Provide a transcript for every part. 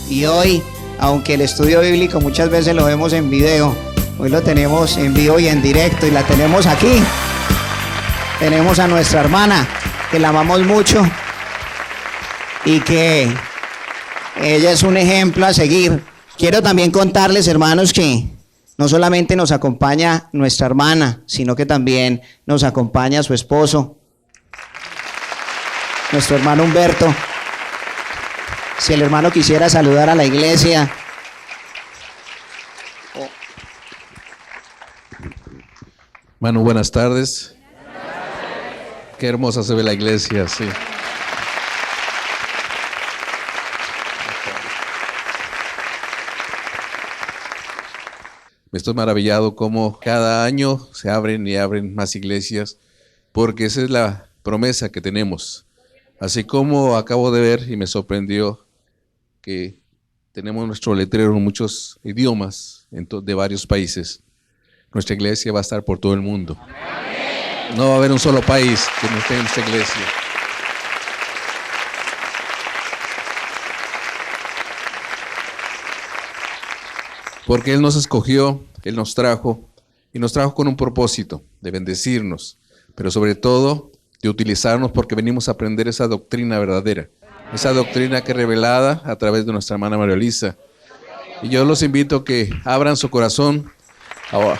Y hoy, aunque el estudio bíblico muchas veces lo vemos en video, hoy lo tenemos en vivo y en directo y la tenemos aquí. Tenemos a nuestra hermana, que la amamos mucho y que ella es un ejemplo a seguir. Quiero también contarles, hermanos, que no solamente nos acompaña nuestra hermana, sino que también nos acompaña su esposo, nuestro hermano Humberto. Si el hermano quisiera saludar a la iglesia. Hermano, buenas tardes. Qué hermosa se ve la iglesia, sí. Me estoy maravillado cómo cada año se abren y abren más iglesias, porque esa es la promesa que tenemos. Así como acabo de ver y me sorprendió que tenemos nuestro letrero en muchos idiomas de varios países. Nuestra iglesia va a estar por todo el mundo. No va a haber un solo país que no esté en nuestra iglesia. Porque Él nos escogió, Él nos trajo, y nos trajo con un propósito de bendecirnos, pero sobre todo de utilizarnos porque venimos a aprender esa doctrina verdadera, esa doctrina que es revelada a través de nuestra hermana María Elisa. Y yo los invito a que abran su corazón ahora.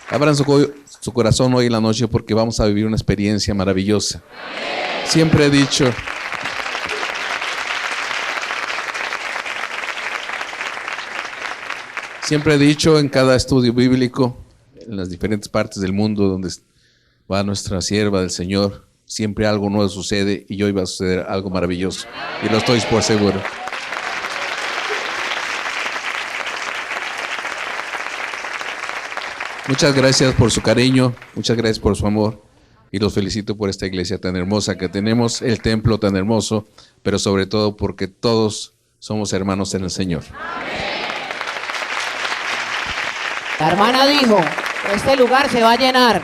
Abran su corazón hoy en la noche porque vamos a vivir una experiencia maravillosa. Siempre he dicho, en cada estudio bíblico, en las diferentes partes del mundo donde va nuestra sierva del Señor, siempre algo nuevo sucede y hoy va a suceder algo maravilloso. Y lo estoy por seguro. Muchas gracias por su cariño, muchas gracias por su amor y los felicito por esta iglesia tan hermosa que tenemos, el templo tan hermoso, pero sobre todo porque todos somos hermanos en el Señor. La hermana dijo, este lugar se va a llenar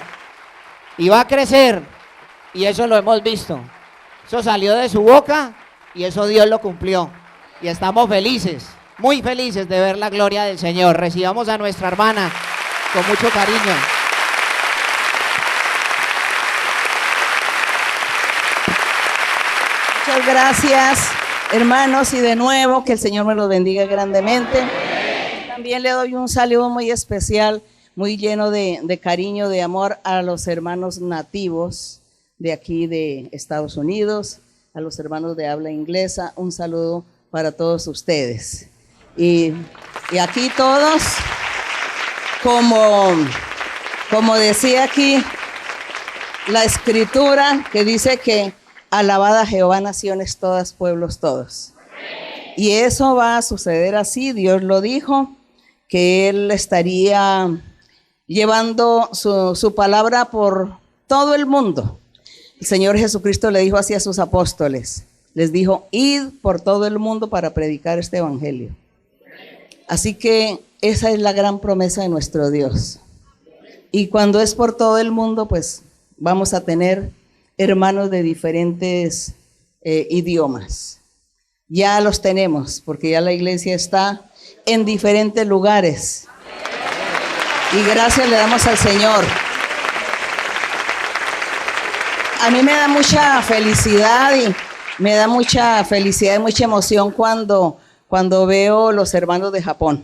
y va a crecer, y eso lo hemos visto. Eso salió de su boca y eso Dios lo cumplió. Y estamos felices, muy felices de ver la gloria del Señor. Recibamos a nuestra hermana con mucho cariño. Muchas gracias, hermanos, y de nuevo que el Señor me los bendiga grandemente. También le doy un saludo muy especial, muy lleno de cariño, de amor a los hermanos nativos de aquí de Estados Unidos, a los hermanos de habla inglesa. Un saludo para todos ustedes. Y aquí todos, como decía aquí la escritura, que dice que alabad a Jehová naciones todas, pueblos todos. Y eso va a suceder así, Dios lo dijo, que Él estaría llevando su palabra por todo el mundo. El Señor Jesucristo le dijo así a sus apóstoles, les dijo, id por todo el mundo para predicar este evangelio. Así que esa es la gran promesa de nuestro Dios. Y cuando es por todo el mundo, pues vamos a tener hermanos de diferentes idiomas. Ya los tenemos, porque ya la iglesia está en diferentes lugares. Y gracias le damos al Señor. A mí me da mucha felicidad y mucha emoción cuando veo los hermanos de Japón.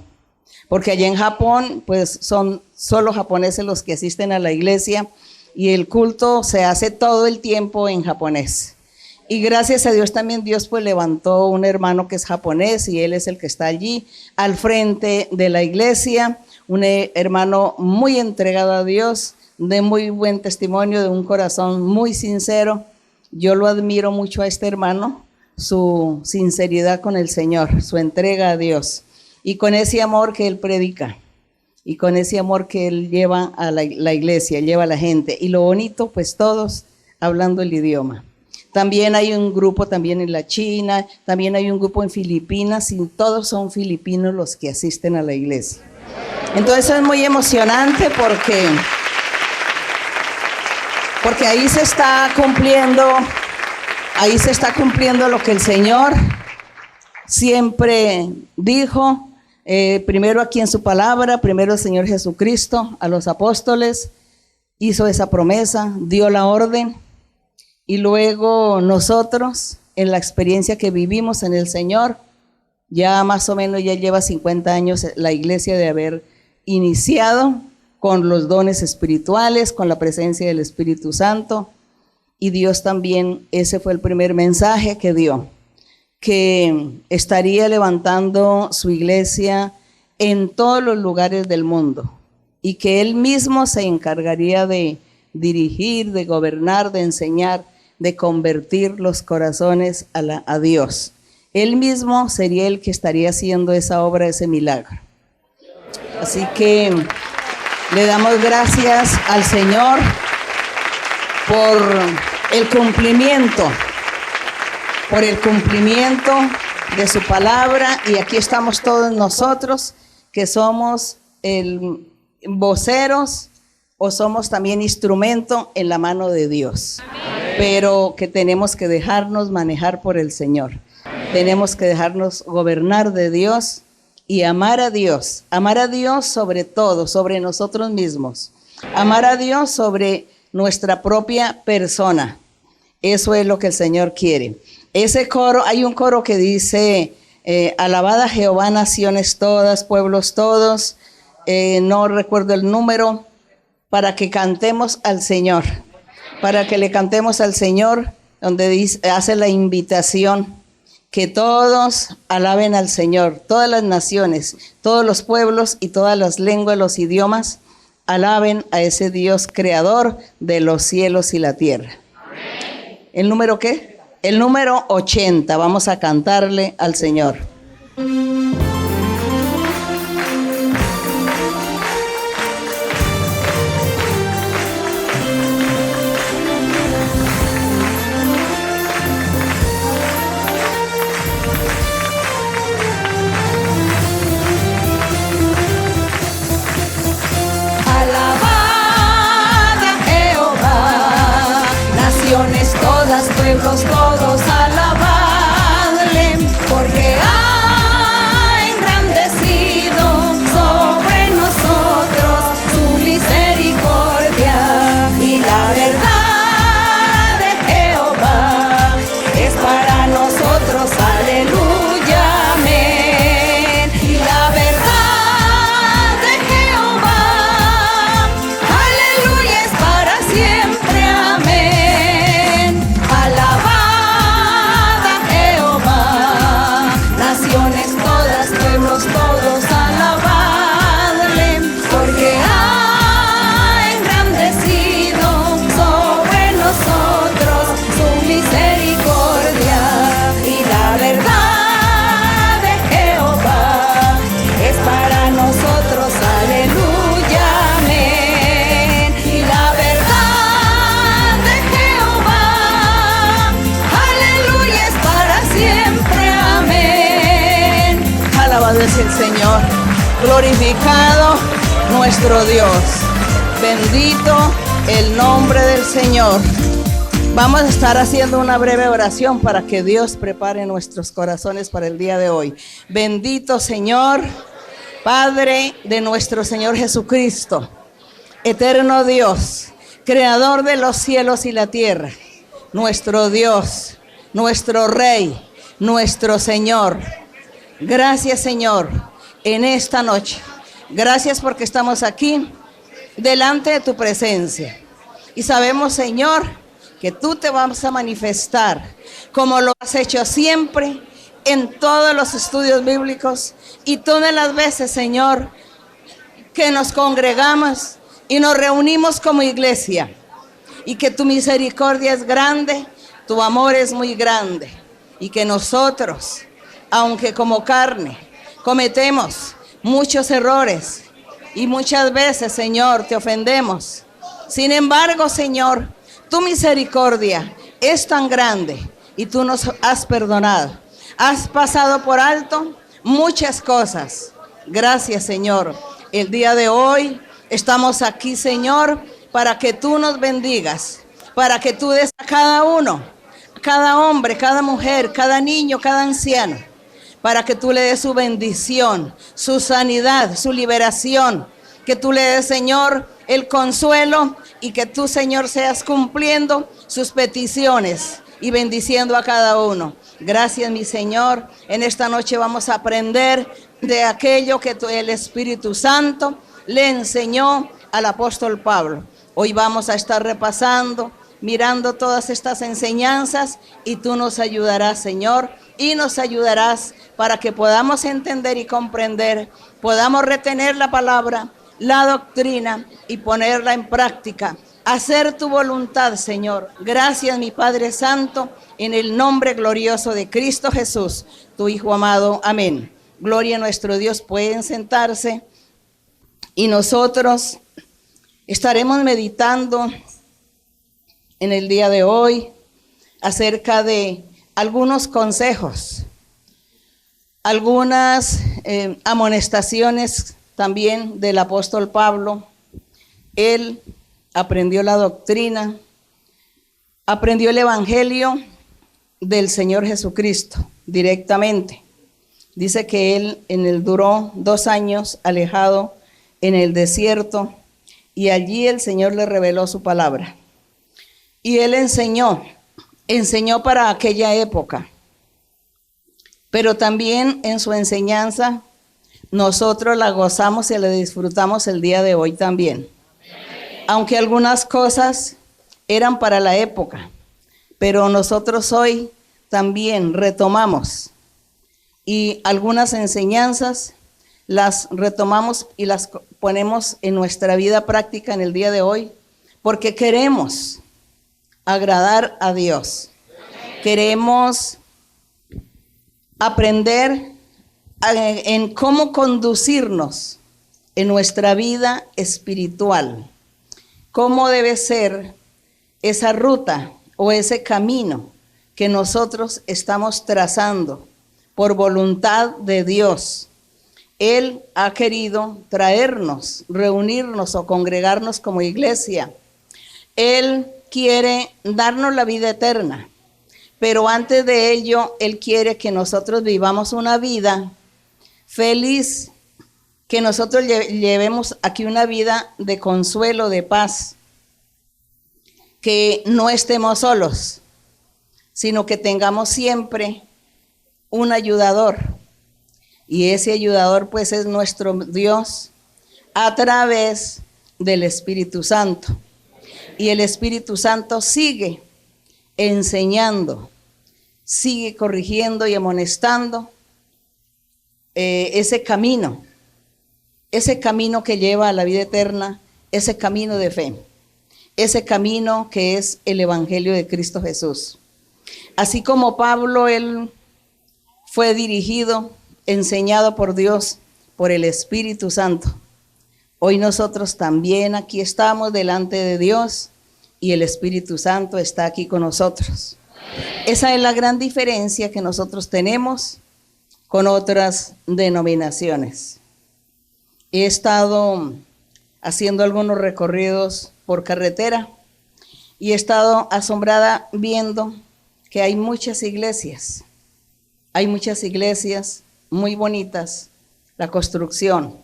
Porque allá en Japón, pues son solo japoneses los que asisten a la iglesia y el culto se hace todo el tiempo en japonés. Y gracias a Dios también Dios pues levantó un hermano que es japonés y él es el que está allí al frente de la iglesia, un hermano muy entregado a Dios, de muy buen testimonio, de un corazón muy sincero. Yo lo admiro mucho a este hermano, su sinceridad con el Señor, su entrega a Dios y con ese amor que él predica y con ese amor que él lleva a la iglesia, lleva a la gente. Y lo bonito, pues todos hablando el idioma. También hay un grupo también en la China, también hay un grupo en Filipinas, y todos son filipinos los que asisten a la iglesia. Entonces es muy emocionante porque Porque ahí se está cumpliendo lo que el Señor siempre dijo, primero aquí en su palabra, primero el Señor Jesucristo a los apóstoles hizo esa promesa, dio la orden, y luego nosotros en la experiencia que vivimos en el Señor, ya más o menos ya lleva 50 años la iglesia de haber iniciado con los dones espirituales, con la presencia del Espíritu Santo, y Dios también, ese fue el primer mensaje que dio, que estaría levantando su iglesia en todos los lugares del mundo y que Él mismo se encargaría de dirigir, de gobernar, de enseñar, de convertir los corazones a Dios. Él mismo sería el que estaría haciendo esa obra, ese milagro. Así que le damos gracias al Señor por el cumplimiento de su palabra, y aquí estamos todos nosotros que somos voceros o somos también instrumento en la mano de Dios. Amén. Pero que tenemos que dejarnos manejar por el Señor. Amén. Tenemos que dejarnos gobernar de Dios y amar a Dios sobre todo, sobre nosotros mismos, amar a Dios sobre nuestra propia persona. Eso es lo que el Señor quiere. Ese coro, hay un coro que dice, alabad a Jehová naciones todas, pueblos todos, no recuerdo el número, para que cantemos al Señor, para que le cantemos al Señor, donde dice, hace la invitación, que todos alaben al Señor, todas las naciones, todos los pueblos y todas las lenguas, los idiomas, alaben a ese Dios creador de los cielos y la tierra. Amén. ¿El número qué? El número 80, vamos a cantarle al Señor. Pueblos todos alabadle, porque ha engrandecido sobre nosotros su misericordia, y la verdad de Jehová es para nosotros, aleluya, amén. Y la verdad de Jehová, aleluya, es para siempre, amén. Todos alabadle, porque ha engrandecido sobre nosotros su misericordia, y la verdad de Jehová es para nosotros, aleluya, amén. Y la verdad de Jehová, aleluya, es para siempre, amén. Alabado es el Señor, glorificado nuestro Dios, bendito el nombre del Señor. Vamos a estar haciendo una breve oración para que Dios prepare nuestros corazones para el día de hoy. Bendito Señor, Padre de nuestro Señor Jesucristo, eterno Dios, creador de los cielos y la tierra, nuestro Dios, nuestro Rey, nuestro Señor. Gracias, Señor, en esta noche. Gracias porque estamos aquí delante de tu presencia. Y sabemos, Señor, que tú te vas a manifestar como lo has hecho siempre en todos los estudios bíblicos y todas las veces, Señor, que nos congregamos y nos reunimos como iglesia. Y que tu misericordia es grande, tu amor es muy grande. Y que nosotros, aunque como carne cometemos muchos errores y muchas veces, Señor, te ofendemos. Sin embargo, Señor, tu misericordia es tan grande y tú nos has perdonado. Has pasado por alto muchas cosas. Gracias, Señor. El día de hoy estamos aquí, Señor, para que tú nos bendigas, para que tú des a cada uno, cada hombre, cada mujer, cada niño, cada anciano, para que tú le des su bendición, su sanidad, su liberación, que tú le des, Señor, el consuelo y que tú, Señor, seas cumpliendo sus peticiones y bendiciendo a cada uno. Gracias, mi Señor. En esta noche vamos a aprender de aquello que el Espíritu Santo le enseñó al apóstol Pablo. Hoy vamos a estar repasando, mirando todas estas enseñanzas y tú nos ayudarás, Señor, y nos ayudarás para que podamos entender y comprender, podamos retener la palabra, la doctrina y ponerla en práctica. Hacer tu voluntad, Señor. Gracias, mi Padre Santo, en el nombre glorioso de Cristo Jesús, tu Hijo amado. Amén. Gloria a nuestro Dios. Pueden sentarse y nosotros estaremos meditando en el día de hoy acerca de algunos consejos, algunas amonestaciones también del apóstol Pablo. Él aprendió la doctrina, aprendió el evangelio del Señor Jesucristo directamente. Dice que él duró 2 años alejado en el desierto y allí el Señor le reveló su palabra. Y él enseñó para aquella época. Pero también en su enseñanza nosotros la gozamos y la disfrutamos el día de hoy también. Aunque algunas cosas eran para la época, pero nosotros hoy también retomamos y algunas enseñanzas las retomamos y las ponemos en nuestra vida práctica en el día de hoy, porque queremos agradar a Dios. Queremos aprender en cómo conducirnos en nuestra vida espiritual. ¿Cómo debe ser esa ruta o ese camino que nosotros estamos trazando por voluntad de Dios? Él ha querido traernos, reunirnos o congregarnos como iglesia. Él quiere darnos la vida eterna, pero antes de ello, Él quiere que nosotros vivamos una vida feliz, que nosotros llevemos aquí una vida de consuelo, de paz, que no estemos solos, sino que tengamos siempre un ayudador. Y ese ayudador pues es nuestro Dios a través del Espíritu Santo. Y el Espíritu Santo sigue enseñando, sigue corrigiendo y amonestando ese camino que lleva a la vida eterna, ese camino de fe, ese camino que es el Evangelio de Cristo Jesús. Así como Pablo, él fue dirigido, enseñado por Dios, por el Espíritu Santo. Hoy nosotros también aquí estamos delante de Dios y el Espíritu Santo está aquí con nosotros. Esa es la gran diferencia que nosotros tenemos con otras denominaciones. He estado haciendo algunos recorridos por carretera y he estado asombrada viendo que hay muchas iglesias muy bonitas, la construcción,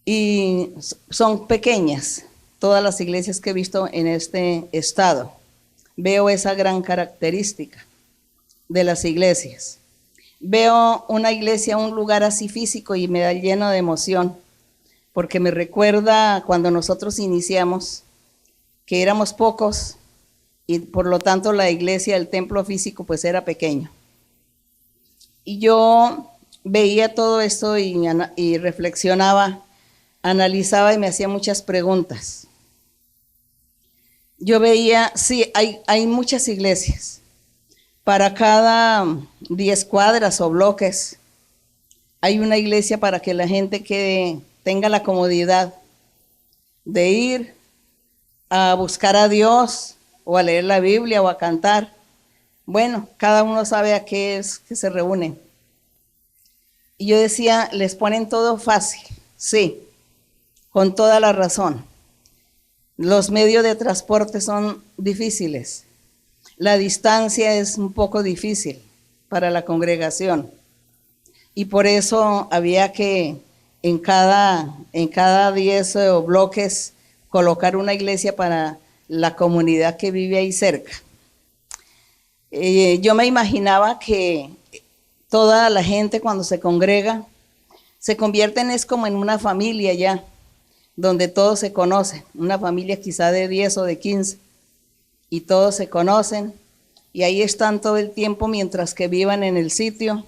y son pequeñas todas las iglesias que he visto en este estado. Veo esa gran característica de las iglesias. Veo una iglesia, un lugar así físico y me da lleno de emoción, porque me recuerda cuando nosotros iniciamos, que éramos pocos y por lo tanto la iglesia, el templo físico pues era pequeño. Y yo veía todo esto y reflexionaba, analizaba y me hacía muchas preguntas. Yo veía, sí, hay muchas iglesias. Para cada 10 cuadras o bloques hay una iglesia para que la gente tenga la comodidad de ir a buscar a Dios o a leer la Biblia o a cantar. Bueno, cada uno sabe a qué es que se reúnen. Y yo decía, les ponen todo fácil. Sí, con toda la razón. Los medios de transporte son difíciles. La distancia es un poco difícil para la congregación. Y por eso había que en cada 10 bloques colocar una iglesia para la comunidad que vive ahí cerca. Yo me imaginaba que toda la gente cuando se congrega se convierten es como en una familia ya, donde todos se conocen, una familia quizá de 10 o de 15, y todos se conocen, y ahí están todo el tiempo mientras que vivan en el sitio,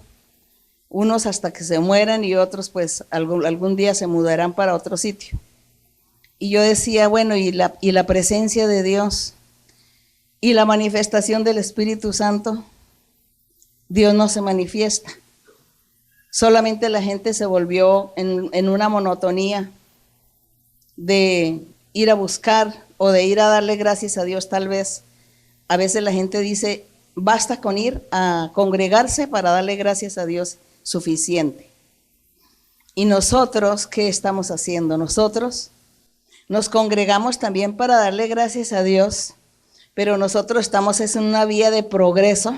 unos hasta que se mueran y otros pues algún día se mudarán para otro sitio. Y yo decía, bueno, y la presencia de Dios y la manifestación del Espíritu Santo, Dios no se manifiesta. Solamente la gente se volvió en una monotonía de ir a buscar o de ir a darle gracias a Dios tal vez. A veces la gente dice, basta con ir a congregarse para darle gracias a Dios, suficiente. ¿Y nosotros qué estamos haciendo? Nosotros nos congregamos también para darle gracias a Dios, pero nosotros estamos en una vía de progreso,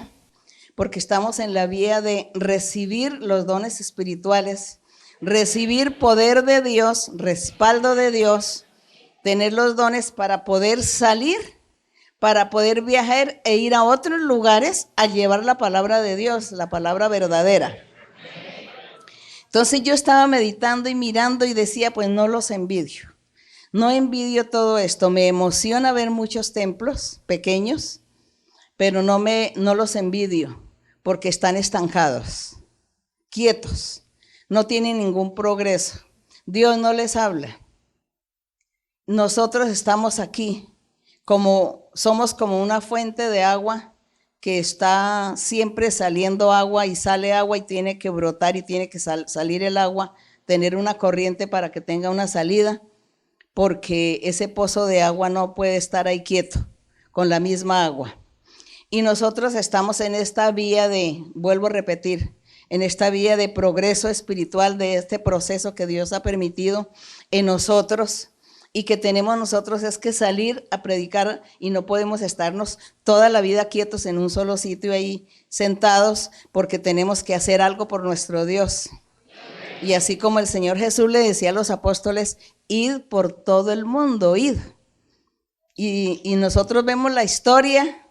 porque estamos en la vía de recibir los dones espirituales, recibir poder de Dios, respaldo de Dios, tener los dones para poder salir, para poder viajar e ir a otros lugares a llevar la palabra de Dios, la palabra verdadera. Entonces yo estaba meditando y mirando y decía, pues no los envidio. No envidio todo esto. Me emociona ver muchos templos pequeños, pero no los envidio porque están estancados, quietos, no tienen ningún progreso. Dios no les habla. Nosotros estamos aquí somos como una fuente de agua que está siempre saliendo agua y sale agua y tiene que brotar y tiene que salir el agua, tener una corriente para que tenga una salida, porque ese pozo de agua no puede estar ahí quieto con la misma agua. Y nosotros estamos en esta vía vuelvo a repetir, en esta vía de progreso espiritual, de este proceso que Dios ha permitido en nosotros y que tenemos nosotros es que salir a predicar y no podemos estarnos toda la vida quietos en un solo sitio ahí sentados porque tenemos que hacer algo por nuestro Dios. Y así como el Señor Jesús le decía a los apóstoles, id por todo el mundo, id. Y nosotros vemos la historia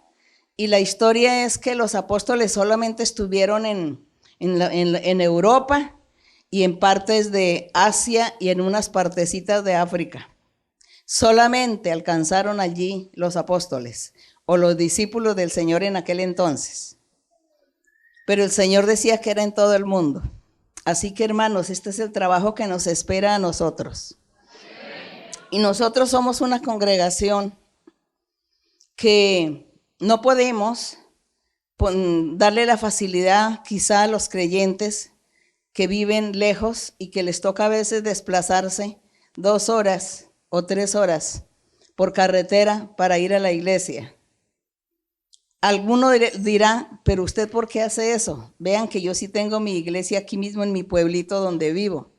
y la historia es que los apóstoles solamente estuvieron en Europa y en partes de Asia y en unas partecitas de África. Solamente alcanzaron allí los apóstoles o los discípulos del Señor en aquel entonces. Pero el Señor decía que era en todo el mundo. Así que hermanos, este es el trabajo que nos espera a nosotros. Y nosotros somos una congregación que no podemos darle la facilidad quizá a los creyentes que viven lejos y que les toca a veces desplazarse 2 horas o 3 horas por carretera para ir a la iglesia. Alguno dirá, pero ¿usted por qué hace eso? Vean que yo sí tengo mi iglesia aquí mismo en mi pueblito donde vivo.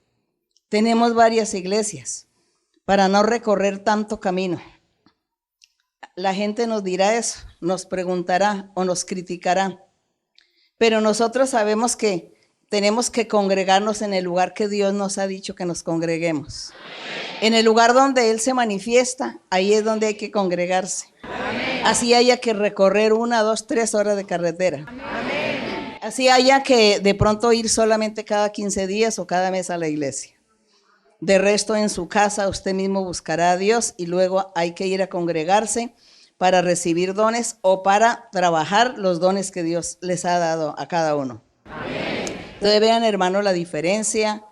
Tenemos varias iglesias para no recorrer tanto camino. La gente nos dirá eso, nos preguntará o nos criticará, pero nosotros sabemos que tenemos que congregarnos en el lugar que Dios nos ha dicho que nos congreguemos. En el lugar donde Él se manifiesta, ahí es donde hay que congregarse. Amén. Así haya que recorrer 1, 2, 3 horas de carretera. Amén. Así haya que de pronto ir solamente cada 15 días o cada mes a la iglesia. De resto en su casa usted mismo buscará a Dios y luego hay que ir a congregarse para recibir dones o para trabajar los dones que Dios les ha dado a cada uno. Amén. Entonces vean, hermanos, la diferencia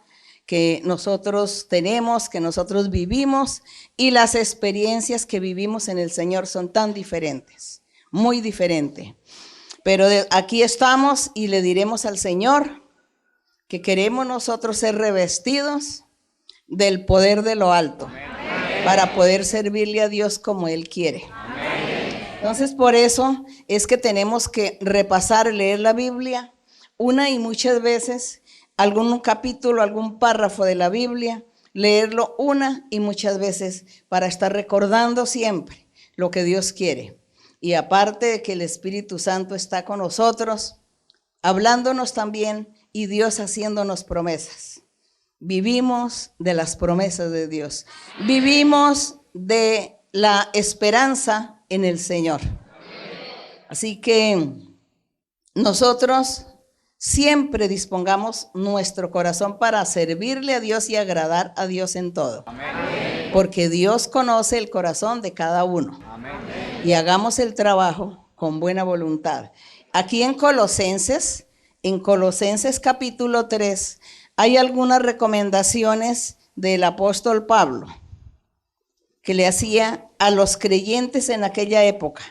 que nosotros tenemos, que nosotros vivimos y las experiencias que vivimos en el Señor son tan diferentes, muy diferentes. Pero aquí estamos y le diremos al Señor que queremos nosotros ser revestidos del poder de lo alto. Amén. Para poder servirle a Dios como Él quiere. Amén. Entonces por eso es que tenemos que repasar, leer la Biblia una y muchas veces, algún capítulo, algún párrafo de la Biblia, leerlo una y muchas veces para estar recordando siempre lo que Dios quiere. Y aparte de que el Espíritu Santo está con nosotros, hablándonos también y Dios haciéndonos promesas. Vivimos de las promesas de Dios. Vivimos de la esperanza en el Señor. Así que nosotros siempre dispongamos nuestro corazón para servirle a Dios y agradar a Dios en todo. Porque Dios conoce el corazón de cada uno. Y hagamos el trabajo con buena voluntad. Aquí en Colosenses capítulo 3, hay algunas recomendaciones del apóstol Pablo que le hacía a los creyentes en aquella época.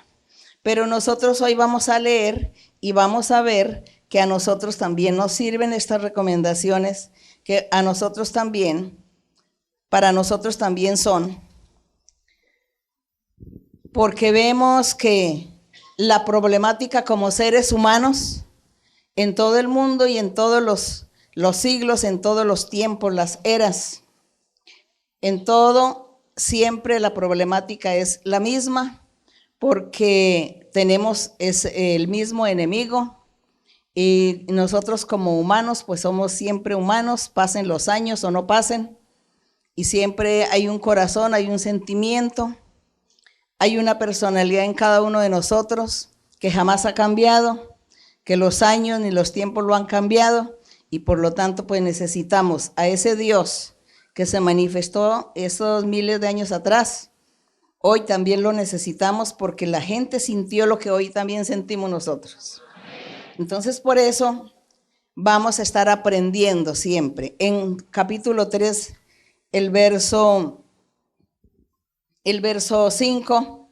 Pero nosotros hoy vamos a leer y vamos a ver que a nosotros también nos sirven estas recomendaciones, que a nosotros también, para nosotros también son, porque vemos que la problemática como seres humanos en todo el mundo y en todos los siglos, en todos los tiempos, las eras, en todo, siempre la problemática es la misma, porque tenemos el mismo enemigo y nosotros como humanos pues somos siempre humanos, pasen los años o no pasen, y siempre hay un corazón, hay un sentimiento, hay una personalidad en cada uno de nosotros que jamás ha cambiado, que los años ni los tiempos lo han cambiado, y por lo tanto pues necesitamos a ese Dios que se manifestó esos miles de años atrás. Hoy también lo necesitamos porque la gente sintió lo que hoy también sentimos nosotros. Entonces, por eso vamos a estar aprendiendo siempre. En capítulo 3, el verso 5,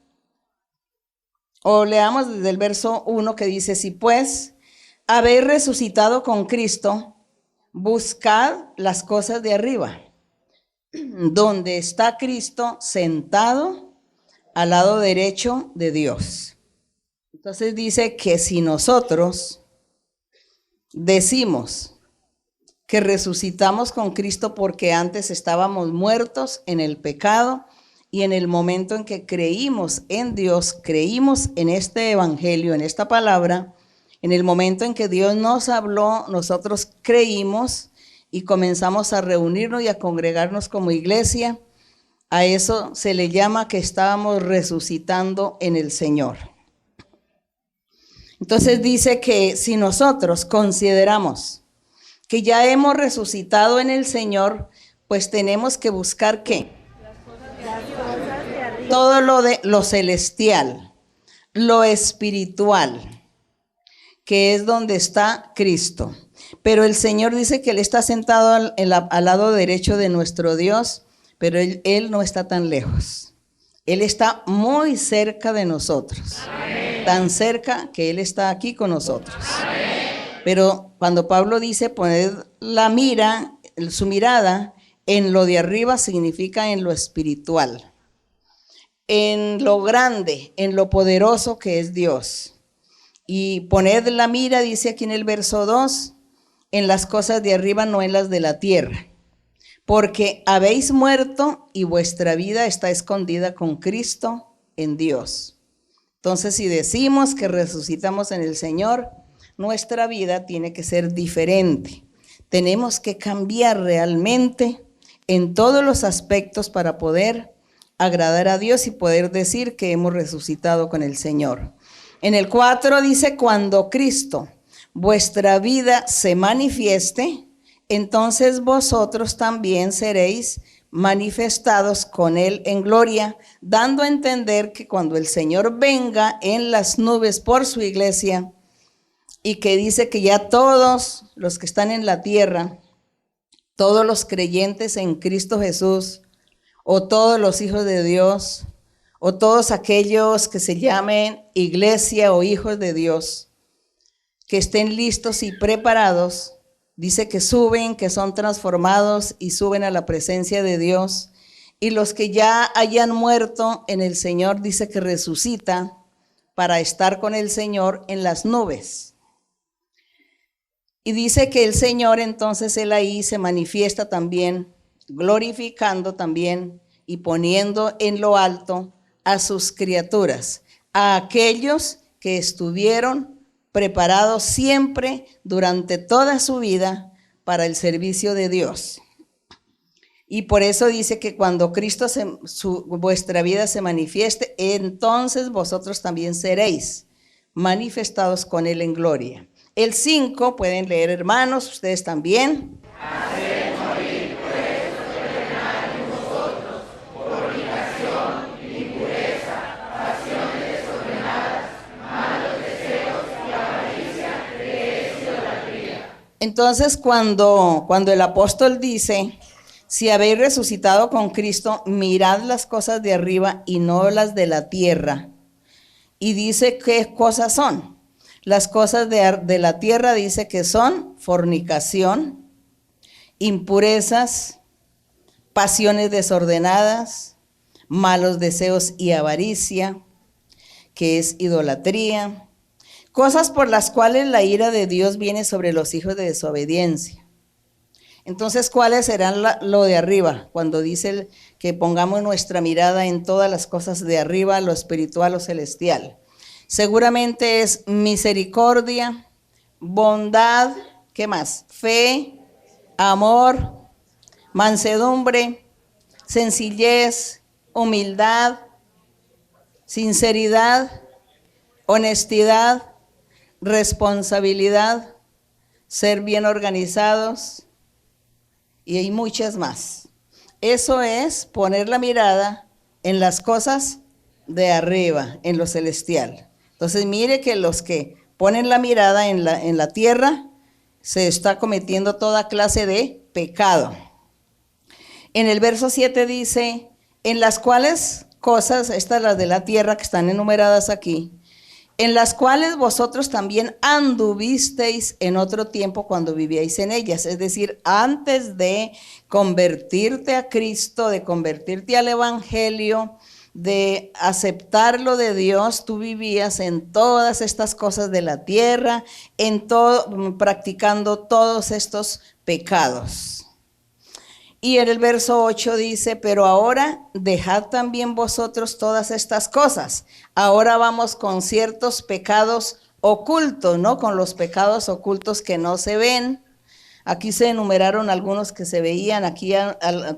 o leamos desde el verso 1 que dice: si pues habéis resucitado con Cristo, buscad las cosas de arriba, donde está Cristo sentado al lado derecho de Dios. Entonces dice que si nosotros decimos que resucitamos con Cristo porque antes estábamos muertos en el pecado, y en el momento en que creímos en Dios, creímos en este evangelio, en esta palabra, en el momento en que Dios nos habló, nosotros creímos y comenzamos a reunirnos y a congregarnos como iglesia. A eso se le llama que estábamos resucitando en el Señor. Entonces dice que si nosotros consideramos que ya hemos resucitado en el Señor, pues tenemos que buscar ¿qué? Todo lo celestial, lo espiritual, que es donde está Cristo. Pero el Señor dice que Él está sentado al lado derecho de nuestro Dios, pero Él no está tan lejos. Él está muy cerca de nosotros. Amén. Tan cerca que Él está aquí con nosotros. Amén. Pero cuando Pablo dice poner su mirada en lo de arriba, significa en lo espiritual, en lo grande, en lo poderoso que es Dios. Y poned la mira, dice aquí en el verso 2, en las cosas de arriba, no en las de la tierra. Porque habéis muerto y vuestra vida está escondida con Cristo en Dios. Entonces, si decimos que resucitamos en el Señor, nuestra vida tiene que ser diferente. Tenemos que cambiar realmente en todos los aspectos para poder agradar a Dios y poder decir que hemos resucitado con el Señor. En el 4 dice: cuando Cristo, vuestra vida, se manifieste, entonces vosotros también seréis manifestados con Él en gloria, dando a entender que cuando el Señor venga en las nubes por su iglesia, y que dice que ya todos los que están en la tierra, todos los creyentes en Cristo Jesús, o todos los hijos de Dios, o todos aquellos que se llamen iglesia o hijos de Dios, que estén listos y preparados, dice que suben, que son transformados y suben a la presencia de Dios. Y los que ya hayan muerto en el Señor, dice que resucita para estar con el Señor en las nubes. Y dice que el Señor entonces Él ahí se manifiesta también glorificando también y poniendo en lo alto a sus criaturas, a aquellos que estuvieron preparados siempre durante toda su vida para el servicio de Dios. Y por eso dice que cuando Cristo vuestra vida se manifieste, entonces vosotros también seréis manifestados con Él en gloria. El 5, pueden leer, hermanos, ustedes también. Hacer morir pues terrenal en vosotros, fornicación, impureza, pasiones desordenadas, malos deseos y avaricia, que es idolatría. Entonces, cuando el apóstol dice, si habéis resucitado con Cristo, mirad las cosas de arriba y no las de la tierra. Y dice qué cosas son. Las cosas de la tierra dice que son fornicación, impurezas, pasiones desordenadas, malos deseos y avaricia, que es idolatría, cosas por las cuales la ira de Dios viene sobre los hijos de desobediencia. Entonces, ¿cuáles serán lo de arriba? Cuando dice que pongamos nuestra mirada en todas las cosas de arriba, lo espiritual, lo celestial. Seguramente es misericordia, bondad, ¿qué más? Fe, amor, mansedumbre, sencillez, humildad, sinceridad, honestidad, responsabilidad, ser bien organizados, y hay muchas más. Eso es poner la mirada en las cosas de arriba, en lo celestial. Entonces mire que los que ponen la mirada en la tierra, se está cometiendo toda clase de pecado. En el verso 7 dice, en las cuales cosas, estas las de la tierra que están enumeradas aquí, en las cuales vosotros también anduvisteis en otro tiempo cuando vivíais en ellas. Es decir, antes de convertirte a Cristo, de convertirte al Evangelio, de aceptar lo de Dios, tú vivías en todas estas cosas de la tierra, practicando todos estos pecados. Y en el verso 8 dice, pero ahora dejad también vosotros todas estas cosas. Ahora vamos con ciertos pecados ocultos, ¿no? Con los pecados ocultos que no se ven. Aquí se enumeraron algunos que se veían, aquí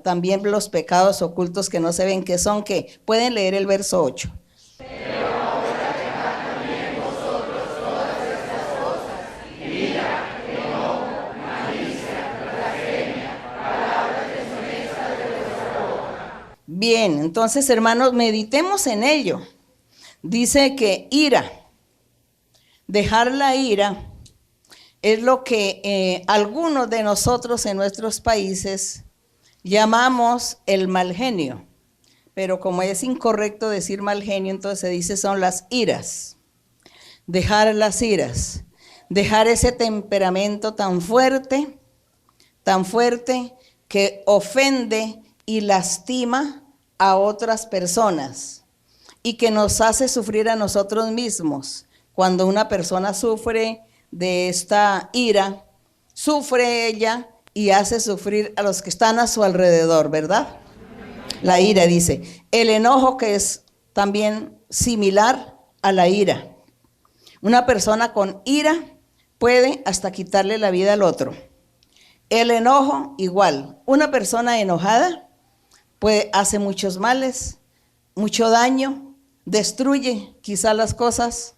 también los pecados ocultos que no se ven, que son que pueden leer el verso 8. Pero ahora dejad también vosotros todas estas cosas, ira, enojo, malicia, blasfemia, palabras deshonestas de vuestra boca. Bien, entonces hermanos, meditemos en ello. Dice que ira, dejar la ira, es lo que algunos de nosotros en nuestros países llamamos el mal genio. Pero como es incorrecto decir mal genio, entonces se dice son las iras. Dejar las iras, dejar ese temperamento tan fuerte que ofende y lastima a otras personas y que nos hace sufrir a nosotros mismos. Cuando una persona sufre de esta ira, sufre ella y hace sufrir a los que están a su alrededor, ¿verdad? La ira, dice. El enojo, que es también similar a la ira. Una persona con ira puede hasta quitarle la vida al otro. El enojo, igual. Una persona enojada hace muchos males, mucho daño, destruye quizá las cosas,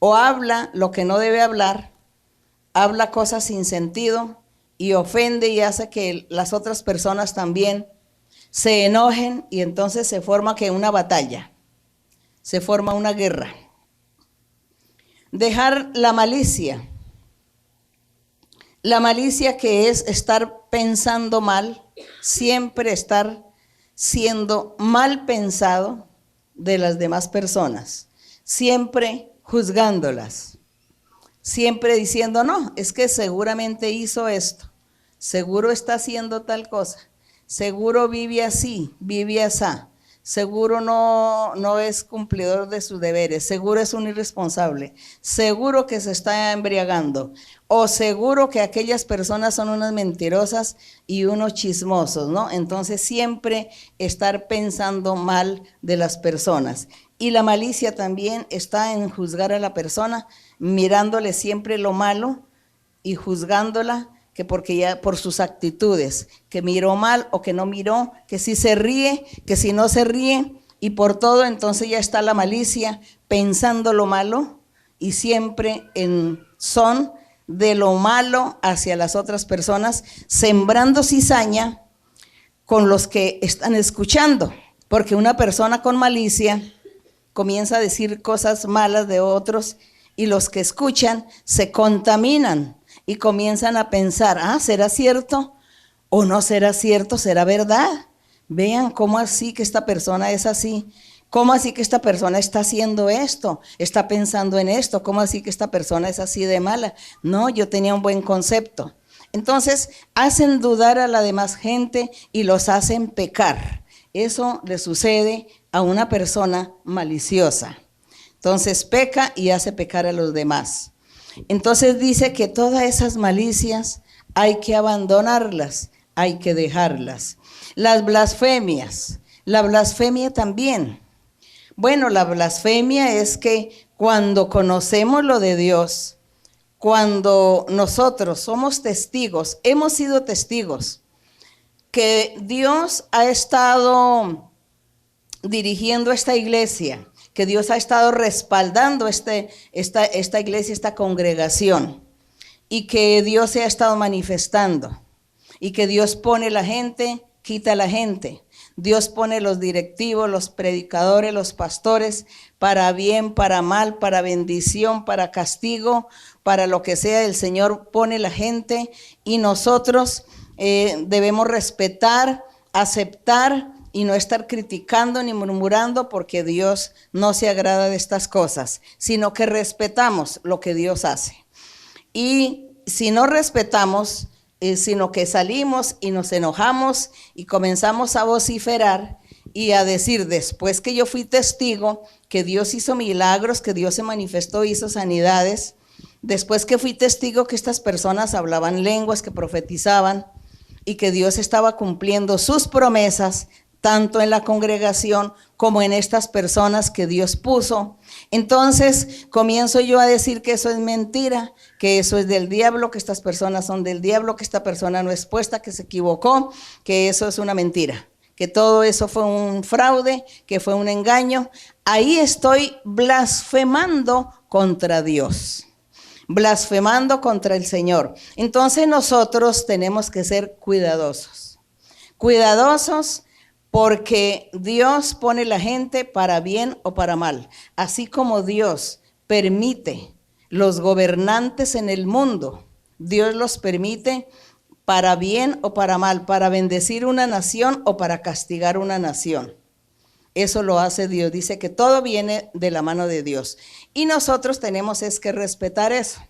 o habla lo que no debe hablar, habla cosas sin sentido y ofende y hace que las otras personas también se enojen y entonces se forma una batalla, se forma una guerra. Dejar la malicia que es estar pensando mal, siempre estar siendo mal pensado de las demás personas, siempre juzgándolas, siempre diciendo, no, es que seguramente hizo esto, seguro está haciendo tal cosa, seguro vive así, vive así, seguro no es cumplidor de sus deberes, seguro es un irresponsable, seguro que se está embriagando, o seguro que aquellas personas son unas mentirosas y unos chismosos, ¿no? Entonces siempre estar pensando mal de las personas. Y la malicia también está en juzgar a la persona, mirándole siempre lo malo y juzgándola, que porque ya por sus actitudes, que miró mal o que no miró, que si se ríe, que si no se ríe, y por todo entonces ya está la malicia pensando lo malo y siempre en son de lo malo hacia las otras personas, sembrando cizaña con los que están escuchando, porque una persona con malicia comienza a decir cosas malas de otros y los que escuchan se contaminan y comienzan a pensar, ¿será cierto o no será cierto? ¿Será verdad? Vean cómo así que esta persona es así, cómo así que esta persona está haciendo esto, está pensando en esto, cómo así que esta persona es así de mala. No, yo tenía un buen concepto. Entonces hacen dudar a la demás gente y los hacen pecar. Eso le sucede a una persona maliciosa. Entonces peca y hace pecar a los demás. Entonces dice que todas esas malicias hay que abandonarlas, hay que dejarlas. Las blasfemias, la blasfemia también. Bueno, la blasfemia es que cuando conocemos lo de Dios, cuando nosotros somos testigos, hemos sido testigos, que Dios ha estado dirigiendo esta iglesia, que Dios ha estado respaldando esta iglesia, esta congregación, y que Dios se ha estado manifestando, y que Dios pone la gente, quita la gente. Dios pone los directivos, los predicadores, los pastores, para bien, para mal, para bendición, para castigo, para lo que sea. El Señor pone la gente y nosotros debemos respetar, aceptar y no estar criticando ni murmurando, porque Dios no se agrada de estas cosas, sino que respetamos lo que Dios hace. Y si no respetamos, sino que salimos y nos enojamos y comenzamos a vociferar y a decir, después que yo fui testigo, que Dios hizo milagros, que Dios se manifestó, hizo sanidades, después que fui testigo que estas personas hablaban lenguas, que profetizaban y que Dios estaba cumpliendo sus promesas, tanto en la congregación como en estas personas que Dios puso. Entonces comienzo yo a decir que eso es mentira, que eso es del diablo, que estas personas son del diablo, que esta persona no es puesta, que se equivocó, que eso es una mentira, que todo eso fue un fraude, que fue un engaño. Ahí estoy blasfemando contra Dios, blasfemando contra el Señor. Entonces nosotros tenemos que ser cuidadosos, porque Dios pone la gente para bien o para mal. Así como Dios permite los gobernantes en el mundo, Dios los permite para bien o para mal, para bendecir una nación o para castigar una nación. Eso lo hace Dios. Dice que todo viene de la mano de Dios. Y nosotros tenemos es que respetar eso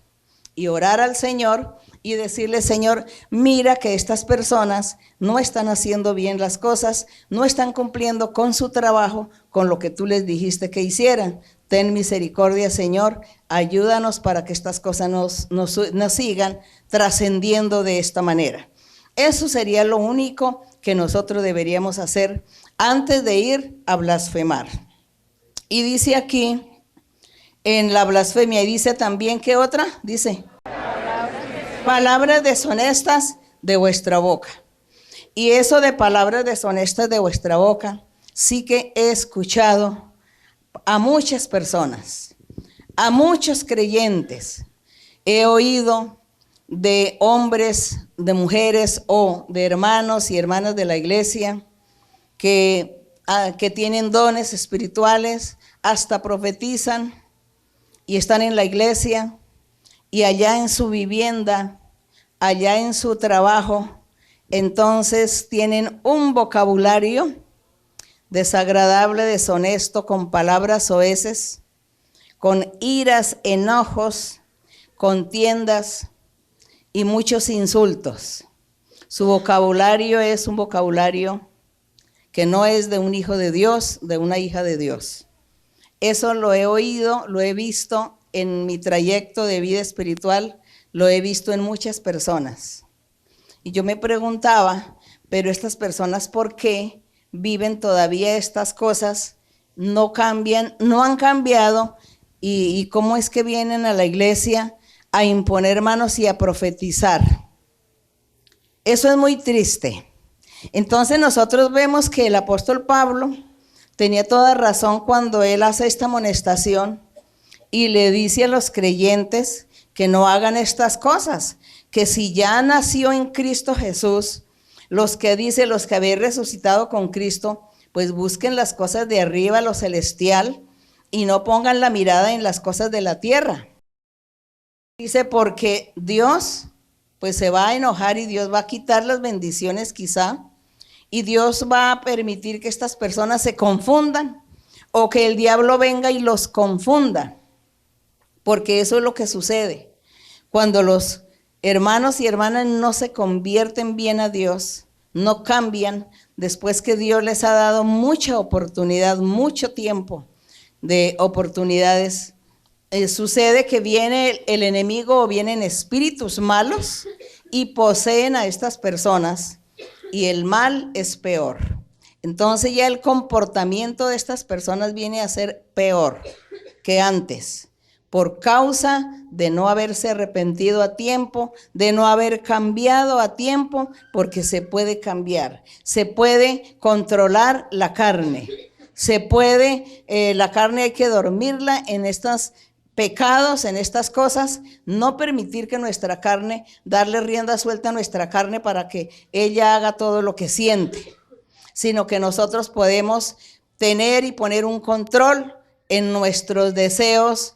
y orar al Señor y decirle, Señor, mira que estas personas no están haciendo bien las cosas, no están cumpliendo con su trabajo, con lo que tú les dijiste que hicieran. Ten misericordia, Señor, ayúdanos para que estas cosas nos sigan trascendiendo de esta manera. Eso sería lo único que nosotros deberíamos hacer antes de ir a blasfemar. Y dice aquí, en la blasfemia, y dice también, ¿qué otra? Dice, palabras deshonestas de vuestra boca. Y eso de palabras deshonestas de vuestra boca, sí que he escuchado a muchas personas, a muchos creyentes. He oído de hombres, de mujeres o de hermanos y hermanas de la iglesia que tienen dones espirituales, hasta profetizan y están en la iglesia, y allá en su vivienda, allá en su trabajo, entonces tienen un vocabulario desagradable, deshonesto, con palabras soeces, con iras, enojos, contiendas y muchos insultos. Su vocabulario es un vocabulario que no es de un hijo de Dios, de una hija de Dios. Eso lo he oído, lo he visto en mi trayecto de vida espiritual, lo he visto en muchas personas. Y yo me preguntaba, pero estas personas, ¿por qué viven todavía estas cosas? No cambian, no han cambiado, y cómo es que vienen a la iglesia a imponer manos y a profetizar. Eso es muy triste. Entonces nosotros vemos que el apóstol Pablo tenía toda razón cuando él hace esta amonestación y le dice a los creyentes que no hagan estas cosas, que si ya nació en Cristo Jesús, los que habéis resucitado con Cristo, pues busquen las cosas de arriba, lo celestial, y no pongan la mirada en las cosas de la tierra. Dice, porque Dios pues se va a enojar y Dios va a quitar las bendiciones quizá, y Dios va a permitir que estas personas se confundan, o que el diablo venga y los confunda, porque eso es lo que sucede. Cuando los hermanos y hermanas no se convierten bien a Dios, no cambian, después que Dios les ha dado mucha oportunidad, mucho tiempo de oportunidades, sucede que viene el enemigo o vienen espíritus malos y poseen a estas personas, y el mal es peor. Entonces ya el comportamiento de estas personas viene a ser peor que antes, por causa de no haberse arrepentido a tiempo, de no haber cambiado a tiempo, porque se puede cambiar, se puede controlar la carne, se puede, la carne hay que dormirla en estos pecados, en estas cosas, no permitir que nuestra carne, darle rienda suelta a nuestra carne para que ella haga todo lo que siente, sino que nosotros podemos tener y poner un control en nuestros deseos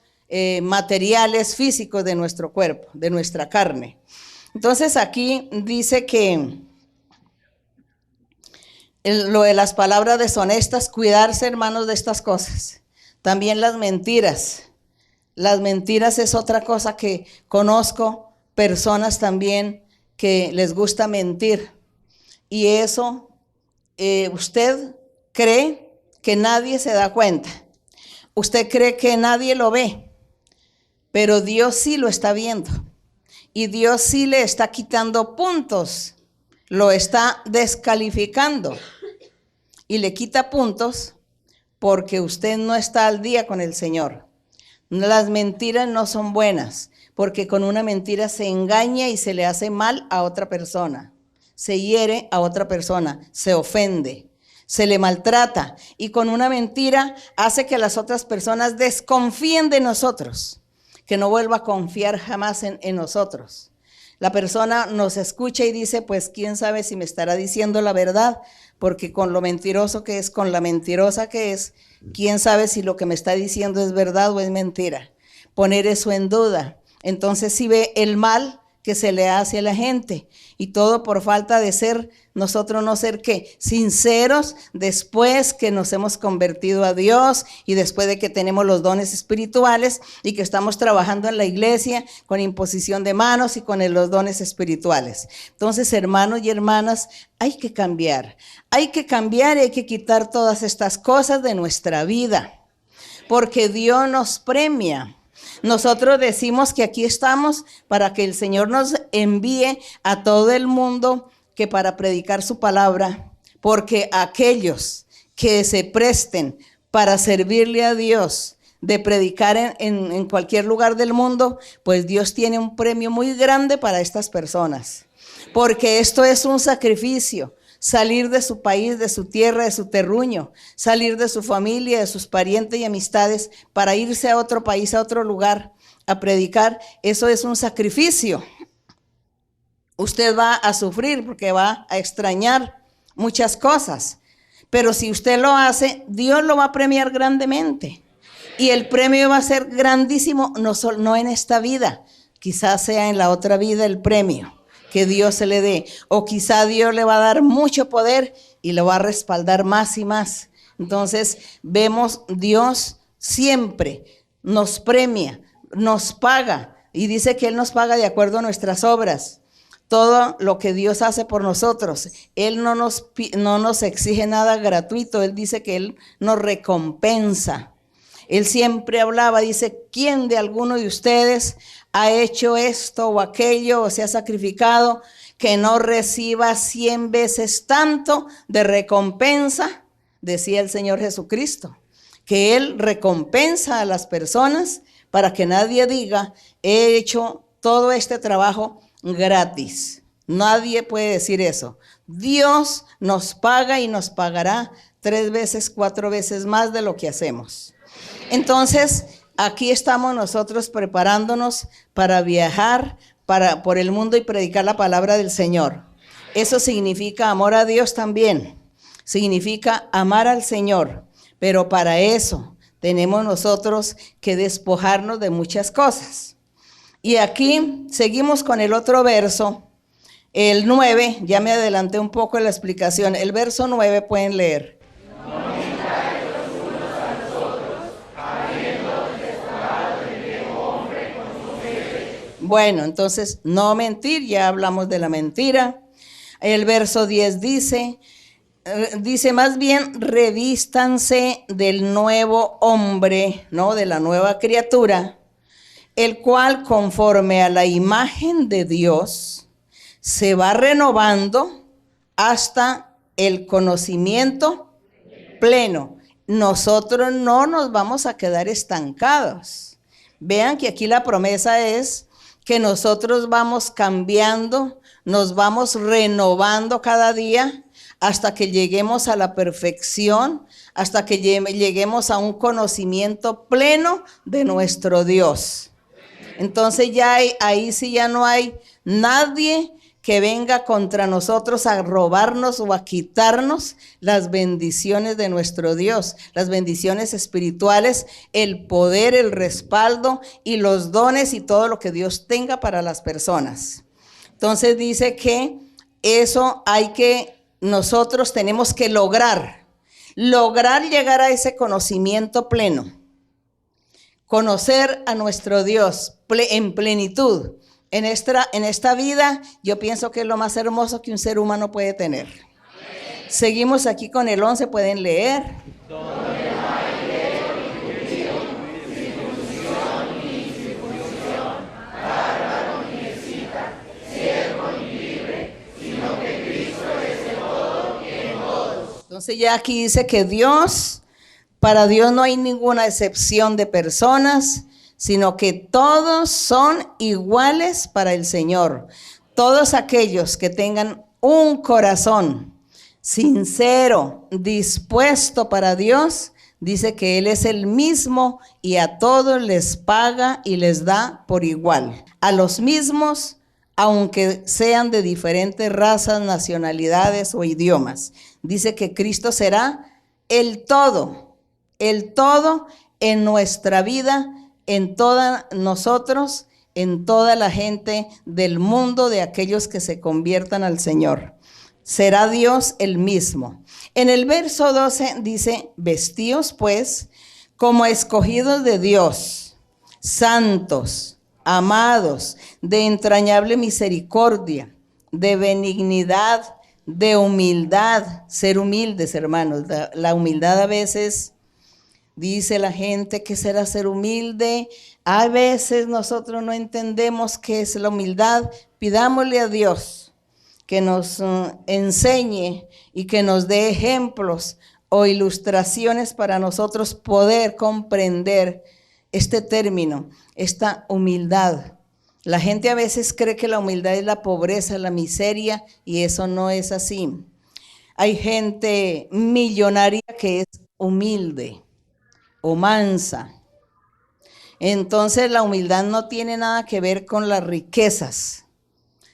materiales, físicos de nuestro cuerpo, de nuestra carne. Entonces aquí dice que lo de las palabras deshonestas, cuidarse, hermanos, de estas cosas. También las mentiras. Las mentiras es otra cosa que conozco, personas también que les gusta mentir. Y eso, usted cree que nadie se da cuenta. Usted cree que nadie lo ve, pero Dios sí lo está viendo. Y Dios sí le está quitando puntos, lo está descalificando. Y le quita puntos porque usted no está al día con el Señor. Las mentiras no son buenas, porque con una mentira se engaña y se le hace mal a otra persona, se hiere a otra persona, se ofende, se le maltrata, y con una mentira hace que las otras personas desconfíen de nosotros, que no vuelva a confiar jamás en nosotros. La persona nos escucha y dice, pues quién sabe si me estará diciendo la verdad, porque con lo mentiroso que es, con la mentirosa que es, quién sabe si lo que me está diciendo es verdad o es mentira. Poner eso en duda. Entonces sí ve el mal que se le hace a la gente, y todo por falta de ser, nosotros no ser ¿qué? Sinceros después que nos hemos convertido a Dios y después de que tenemos los dones espirituales y que estamos trabajando en la iglesia con imposición de manos y con los dones espirituales. Entonces, hermanos y hermanas, hay que cambiar y hay que quitar todas estas cosas de nuestra vida, porque Dios nos premia. Nosotros decimos que aquí estamos para que el Señor nos envíe a todo el mundo, que para predicar su palabra, porque aquellos que se presten para servirle a Dios, de predicar en cualquier lugar del mundo, pues Dios tiene un premio muy grande para estas personas, porque esto es un sacrificio. Salir de su país, de su tierra, de su terruño, salir de su familia, de sus parientes y amistades para irse a otro país, a otro lugar, a predicar, eso es un sacrificio. Usted va a sufrir porque va a extrañar muchas cosas, pero si usted lo hace, Dios lo va a premiar grandemente. Y el premio va a ser grandísimo, no en esta vida, quizás sea en la otra vida el premio que Dios se le dé, o quizá Dios le va a dar mucho poder y lo va a respaldar más y más. Entonces vemos, Dios siempre nos premia, nos paga, y dice que Él nos paga de acuerdo a nuestras obras. todo lo que Dios hace por nosotros. Él no nos exige nada gratuito, Él dice que Él nos recompensa. Él siempre hablaba, dice, ¿quién de alguno de ustedes ha hecho esto o aquello o se ha sacrificado que no reciba 100 veces tanto de recompensa? Decía el Señor Jesucristo, que Él recompensa a las personas para que nadie diga, he hecho todo este trabajo gratis. Nadie puede decir eso. Dios nos paga y nos pagará 3 veces, 4 veces más de lo que hacemos. Entonces, aquí estamos nosotros preparándonos para viajar por el mundo y predicar la palabra del Señor. Eso significa amor a Dios también. Significa amar al Señor. Pero para eso tenemos nosotros que despojarnos de muchas cosas. Y aquí seguimos con el otro verso, el 9, ya me adelanté un poco en la explicación. El verso 9 pueden leer. Bueno, entonces, no mentir, ya hablamos de la mentira. El verso 10 dice más bien, revístanse del nuevo hombre, ¿no? De la nueva criatura, el cual conforme a la imagen de Dios se va renovando hasta el conocimiento pleno. Nosotros no nos vamos a quedar estancados. Vean que aquí la promesa es que nosotros vamos cambiando, nos vamos renovando cada día hasta que lleguemos a la perfección, hasta que lleguemos a un conocimiento pleno de nuestro Dios. Entonces ya ahí sí ya no hay nadie que venga contra nosotros a robarnos o a quitarnos las bendiciones de nuestro Dios, las bendiciones espirituales, el poder, el respaldo y los dones y todo lo que Dios tenga para las personas. Entonces dice que eso nosotros tenemos que lograr llegar a ese conocimiento pleno, conocer a nuestro Dios en plenitud. En esta vida, yo pienso que es lo más hermoso que un ser humano puede tener. Seguimos aquí con el 11, pueden leer. Entonces ya aquí dice que para Dios no hay ninguna excepción de personas, sino que todos son iguales para el Señor. Todos aquellos que tengan un corazón sincero, dispuesto para Dios, dice que Él es el mismo y a todos les paga y les da por igual. A los mismos, aunque sean de diferentes razas, nacionalidades o idiomas. Dice que Cristo será el todo en nuestra vida, en toda nosotros, en toda la gente del mundo, de aquellos que se conviertan al Señor. Será Dios el mismo. En el verso 12 dice, vestíos pues como escogidos de Dios, santos, amados, de entrañable misericordia, de benignidad, de humildad. Ser humildes, hermanos. La humildad a veces... Dice la gente que será ser humilde. A veces nosotros no entendemos qué es la humildad. Pidámosle a Dios que nos enseñe y que nos dé ejemplos o ilustraciones para nosotros poder comprender este término, esta humildad. La gente a veces cree que la humildad es la pobreza, la miseria, y eso no es así. Hay gente millonaria que es humilde o mansa. Entonces la humildad no tiene nada que ver con las riquezas,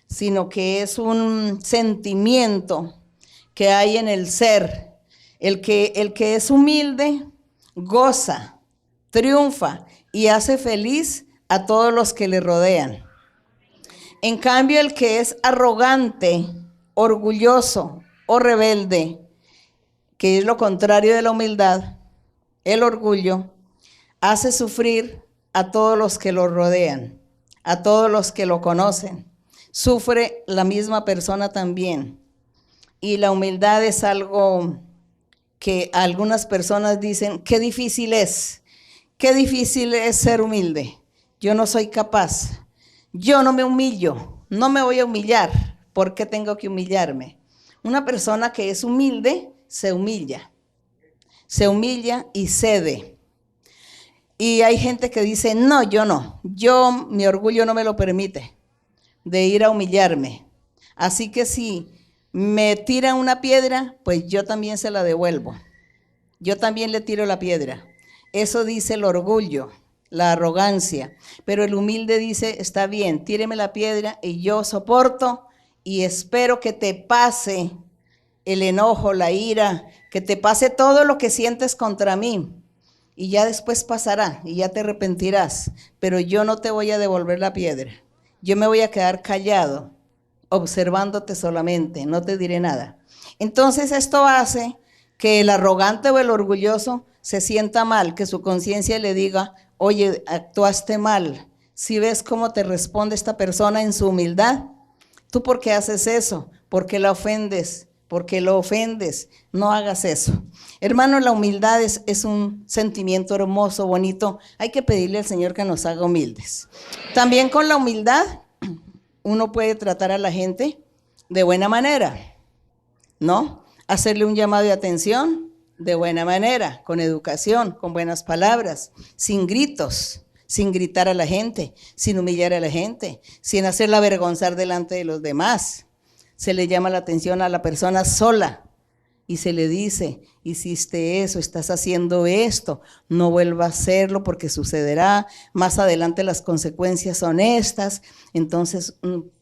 sino que es un sentimiento que hay en el ser. El que es humilde goza, triunfa y hace feliz a todos los que le rodean. En cambio, el que es arrogante, orgulloso o rebelde, que es lo contrario de la humildad, el orgullo, hace sufrir a todos los que lo rodean, a todos los que lo conocen. sufre la misma persona también. Y la humildad es algo que algunas personas dicen, qué difícil es ser humilde. Yo no soy capaz, yo no me humillo, no me voy a humillar. ¿Por qué tengo que humillarme? Una persona que es humilde se humilla y cede. Y hay gente que dice, no, mi orgullo no me lo permite de ir a humillarme. Así que si me tiran una piedra, pues yo también se la devuelvo. Yo también le tiro la piedra. Eso dice el orgullo, la arrogancia. Pero el humilde dice, está bien, tíreme la piedra y yo soporto y espero que te pase el enojo, la ira, que te pase todo lo que sientes contra mí. Y ya después pasará y ya te arrepentirás. Pero yo no te voy a devolver la piedra. Yo me voy a quedar callado, observándote solamente, no te diré nada. Entonces esto hace que el arrogante o el orgulloso se sienta mal, que su conciencia le diga, oye, actuaste mal. Si ves cómo te responde esta persona en su humildad, ¿tú por qué haces eso? ¿Por qué la ofendes? ¿Por qué lo ofendes? No hagas eso. Hermano, la humildad es un sentimiento hermoso, bonito. Hay que pedirle al Señor que nos haga humildes. También con la humildad uno puede tratar a la gente de buena manera, ¿no? Hacerle un llamado de atención de buena manera, con educación, con buenas palabras, sin gritos, sin gritar a la gente, sin humillar a la gente, sin hacerla avergonzar delante de los demás. Se le llama la atención a la persona sola y se le dice, hiciste eso, estás haciendo esto, no vuelva a hacerlo porque sucederá, más adelante las consecuencias son estas, entonces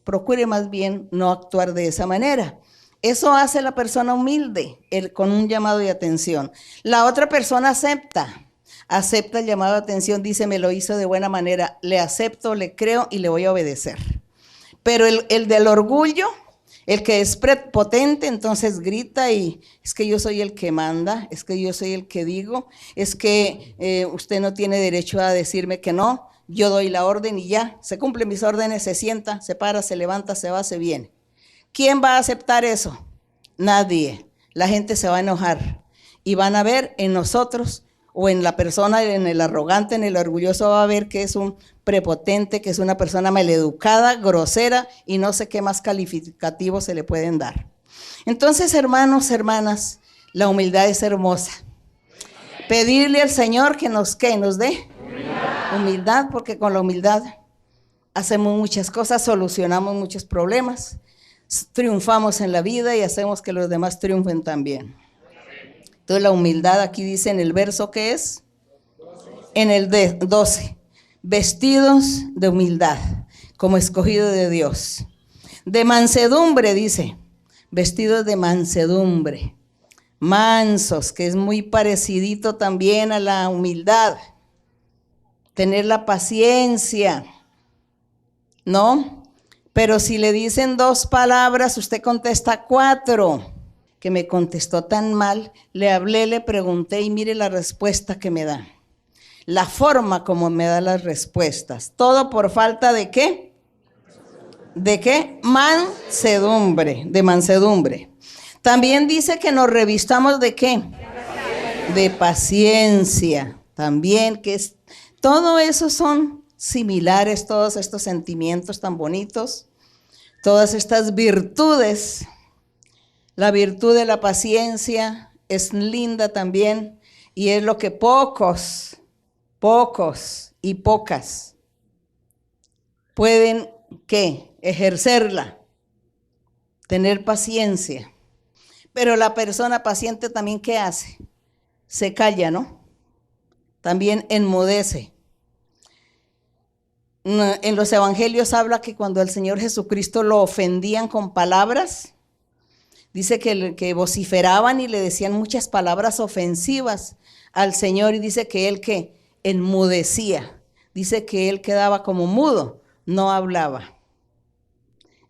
procure más bien no actuar de esa manera. Eso hace la persona humilde, con un llamado de atención. La otra persona acepta el llamado de atención, dice, me lo hizo de buena manera, le acepto, le creo y le voy a obedecer. Pero el del orgullo, el que es prepotente, entonces grita y es que yo soy el que manda, es que yo soy el que digo, es que usted no tiene derecho a decirme que no, yo doy la orden y ya, se cumplen mis órdenes, se sienta, se para, se levanta, se va, se viene. ¿Quién va a aceptar eso? Nadie. La gente se va a enojar y van a ver en nosotros o en la persona, en el arrogante, en el orgulloso, va a ver que es un prepotente, que es una persona maleducada, grosera y no sé qué más calificativos se le pueden dar. Entonces, hermanos, hermanas, la humildad es hermosa. Pedirle al Señor que nos dé humildad, porque con la humildad hacemos muchas cosas, solucionamos muchos problemas, triunfamos en la vida y hacemos que los demás triunfen también. Entonces la humildad aquí dice en el verso que es, en el 12, vestidos de humildad, como escogido de Dios. De mansedumbre dice, vestidos de mansedumbre, mansos, que es muy parecidito también a la humildad. Tener la paciencia, ¿no? Pero si le dicen 2 palabras, usted contesta 4. Que me contestó tan mal, le hablé, le pregunté y mire la respuesta que me da. La forma como me da las respuestas. Todo por falta de ¿qué? ¿De qué? Mansedumbre, de mansedumbre. También dice que nos revistamos de ¿qué? De paciencia. También que es, todo eso son similares, todos estos sentimientos tan bonitos, todas estas virtudes. La virtud de la paciencia es linda también y es lo que pocos y pocas pueden ¿qué? Ejercerla, tener paciencia. Pero la persona paciente también ¿qué hace? Se calla, ¿no? También enmudece. En los evangelios habla que cuando al Señor Jesucristo lo ofendían con palabras, dice que vociferaban y le decían muchas palabras ofensivas al Señor y dice que él que enmudecía, dice que él quedaba como mudo, no hablaba.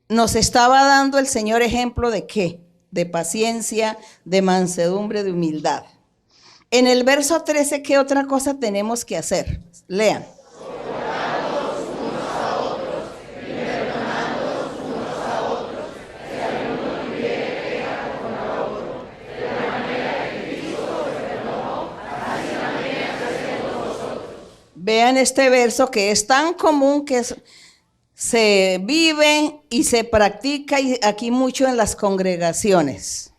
Nos estaba dando el Señor ejemplo de ¿qué? De paciencia, de mansedumbre, de humildad. En el verso 13, ¿qué otra cosa tenemos que hacer? Lean. vean este verso que es tan común que se vive y se practica aquí mucho en las congregaciones.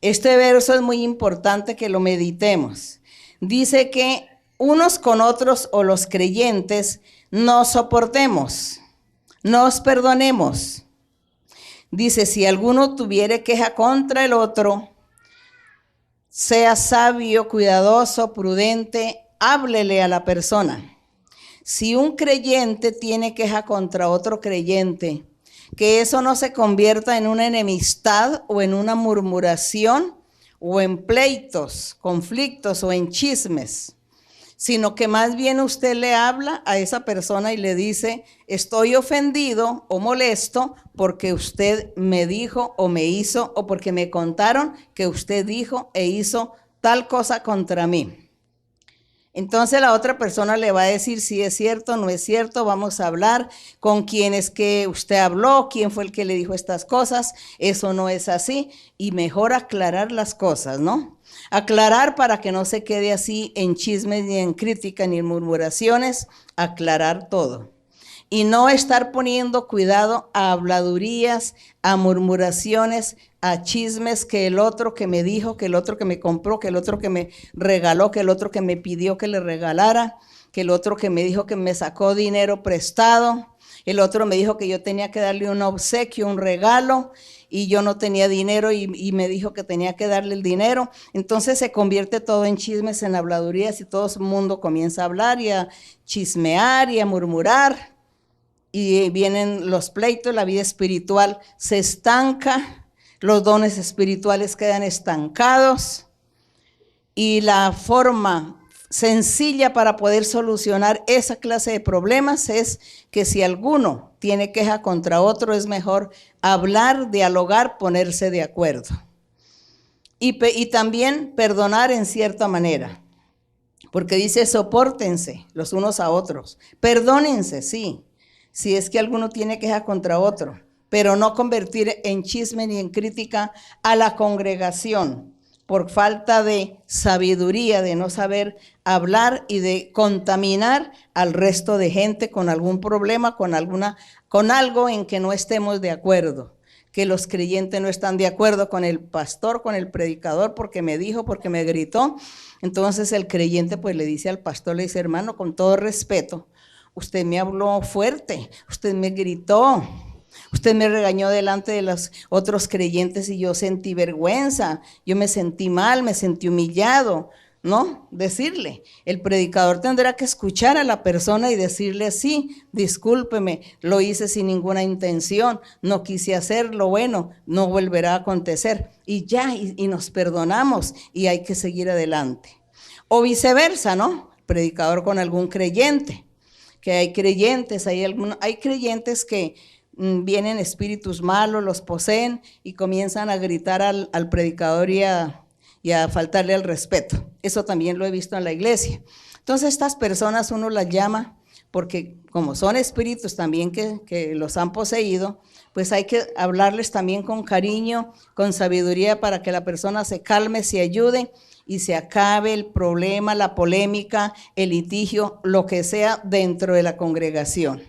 Este verso es muy importante que lo meditemos. Dice que unos con otros o los creyentes nos soportemos, nos perdonemos. Dice, si alguno tuviere queja contra el otro, sea sabio, cuidadoso, prudente, háblele a la persona. Si un creyente tiene queja contra otro creyente, que eso no se convierta en una enemistad o en una murmuración o en pleitos, conflictos o en chismes, sino que más bien usted le habla a esa persona y le dice, estoy ofendido o molesto porque usted me dijo o me hizo, o porque me contaron que usted dijo e hizo tal cosa contra mí. Entonces la otra persona le va a decir si es cierto o no es cierto, vamos a hablar con quién es que usted habló, quién fue el que le dijo estas cosas, eso no es así, y mejor aclarar las cosas, ¿no? Aclarar para que no se quede así en chismes, ni en crítica, ni en murmuraciones, aclarar todo. Y no estar poniendo cuidado a habladurías, a murmuraciones, a chismes, que el otro que me dijo, que el otro que me compró, que el otro que me regaló, que el otro que me pidió que le regalara, que el otro que me dijo que me sacó dinero prestado, el otro me dijo que yo tenía que darle un obsequio, un regalo, y yo no tenía dinero y me dijo que tenía que darle el dinero. Entonces se convierte todo en chismes, en habladurías, y todo el mundo comienza a hablar y a chismear y a murmurar. Y vienen los pleitos, la vida espiritual se estanca, los dones espirituales quedan estancados, y la forma sencilla para poder solucionar esa clase de problemas es que si alguno tiene queja contra otro, es mejor hablar, dialogar, ponerse de acuerdo. Y también perdonar en cierta manera, porque dice sopórtense los unos a otros, perdónense, sí. Si es que alguno tiene queja contra otro, pero no convertir en chisme ni en crítica a la congregación por falta de sabiduría, de no saber hablar y de contaminar al resto de gente con algún problema, con algo en que no estemos de acuerdo, que los creyentes no están de acuerdo con el pastor, con el predicador, porque me dijo, porque me gritó. Entonces el creyente pues le dice al pastor, le dice, hermano, con todo respeto, usted me habló fuerte, usted me gritó, usted me regañó delante de los otros creyentes y yo sentí vergüenza, yo me sentí mal, me sentí humillado, ¿no? Decirle, el predicador tendrá que escuchar a la persona y decirle, sí, discúlpeme, lo hice sin ninguna intención, no quise hacerlo, bueno, no volverá a acontecer. Y ya, y nos perdonamos y hay que seguir adelante. O viceversa, ¿no? El predicador con algún creyente. Que hay creyentes, hay creyentes que vienen espíritus malos, los poseen y comienzan a gritar al predicador y a faltarle al respeto. Eso también lo he visto en la iglesia. Entonces estas personas uno las llama porque como son espíritus también que los han poseído, pues hay que hablarles también con cariño, con sabiduría, para que la persona se calme, se ayude y se acabe el problema, la polémica, el litigio, lo que sea dentro de la congregación.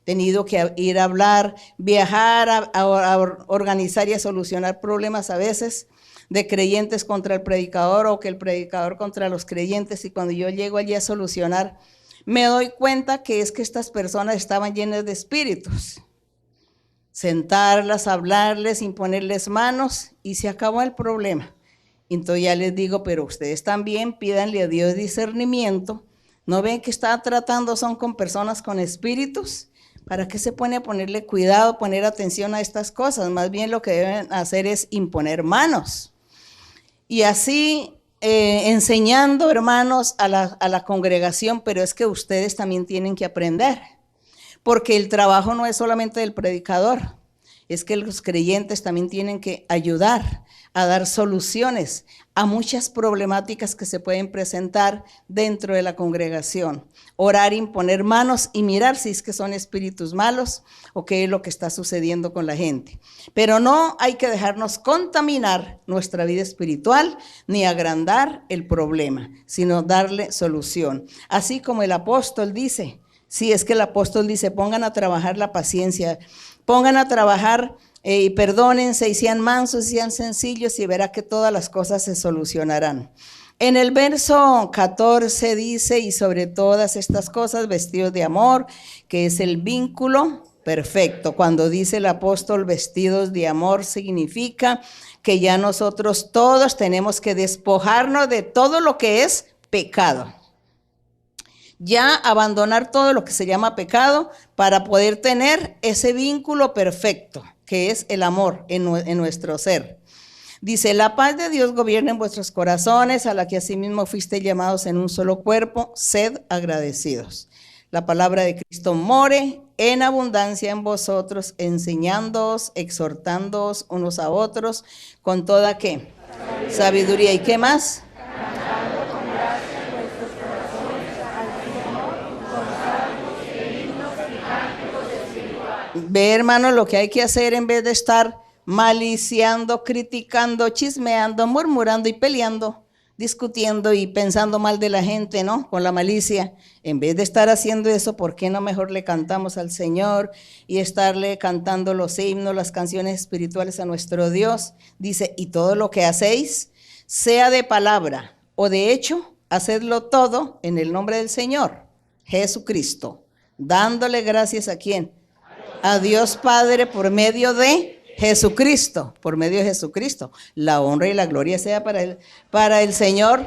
Tenido que ir a hablar, viajar, a organizar y a solucionar problemas a veces de creyentes contra el predicador, o que el predicador contra los creyentes, y cuando yo llego allí a solucionar, me doy cuenta que es que estas personas estaban llenas de espíritus. Sentarlas, hablarles, imponerles manos, y se acabó el problema. Entonces ya les digo, pero ustedes también pídanle a Dios discernimiento. ¿No ven que está tratando son con personas con espíritus? ¿Para qué se pone a ponerle cuidado, poner atención a estas cosas? Más bien lo que deben hacer es imponer manos. Y así enseñando, hermanos, a la congregación, pero es que ustedes también tienen que aprender, porque el trabajo no es solamente del predicador, es que los creyentes también tienen que ayudar a dar soluciones a muchas problemáticas que se pueden presentar dentro de la congregación. Orar, imponer manos y mirar si es que son espíritus malos o qué es lo que está sucediendo con la gente. Pero no hay que dejarnos contaminar nuestra vida espiritual ni agrandar el problema, sino darle solución. Así como el apóstol dice, sí, es que el apóstol dice, pongan a trabajar la paciencia, pongan a trabajar y perdónense y sean mansos y sean sencillos y verá que todas las cosas se solucionarán. En el verso 14 dice, y sobre todas estas cosas vestidos de amor, que es el vínculo perfecto. Cuando dice el apóstol vestidos de amor, significa que ya nosotros todos tenemos que despojarnos de todo lo que es pecado. Ya abandonar todo lo que se llama pecado para poder tener ese vínculo perfecto, que es el amor en nuestro ser. Dice, la paz de Dios gobierna en vuestros corazones, a la que asimismo fuisteis llamados en un solo cuerpo, sed agradecidos. La palabra de Cristo more en abundancia en vosotros, enseñándoos, exhortándoos unos a otros, con toda ¿qué? Sabiduría. ¿Y qué más? Ve, hermano, lo que hay que hacer en vez de estar maliciando, criticando, chismeando, murmurando y peleando, discutiendo y pensando mal de la gente, ¿no? Con la malicia. En vez de estar haciendo eso, ¿por qué no mejor le cantamos al Señor y estarle cantando los himnos, las canciones espirituales a nuestro Dios? Dice, y todo lo que hacéis, sea de palabra o de hecho, hacedlo todo en el nombre del Señor, Jesucristo, dándole gracias ¿a quién? A Dios Padre por medio de Jesucristo, por medio de Jesucristo. La honra y la gloria sea para el Señor,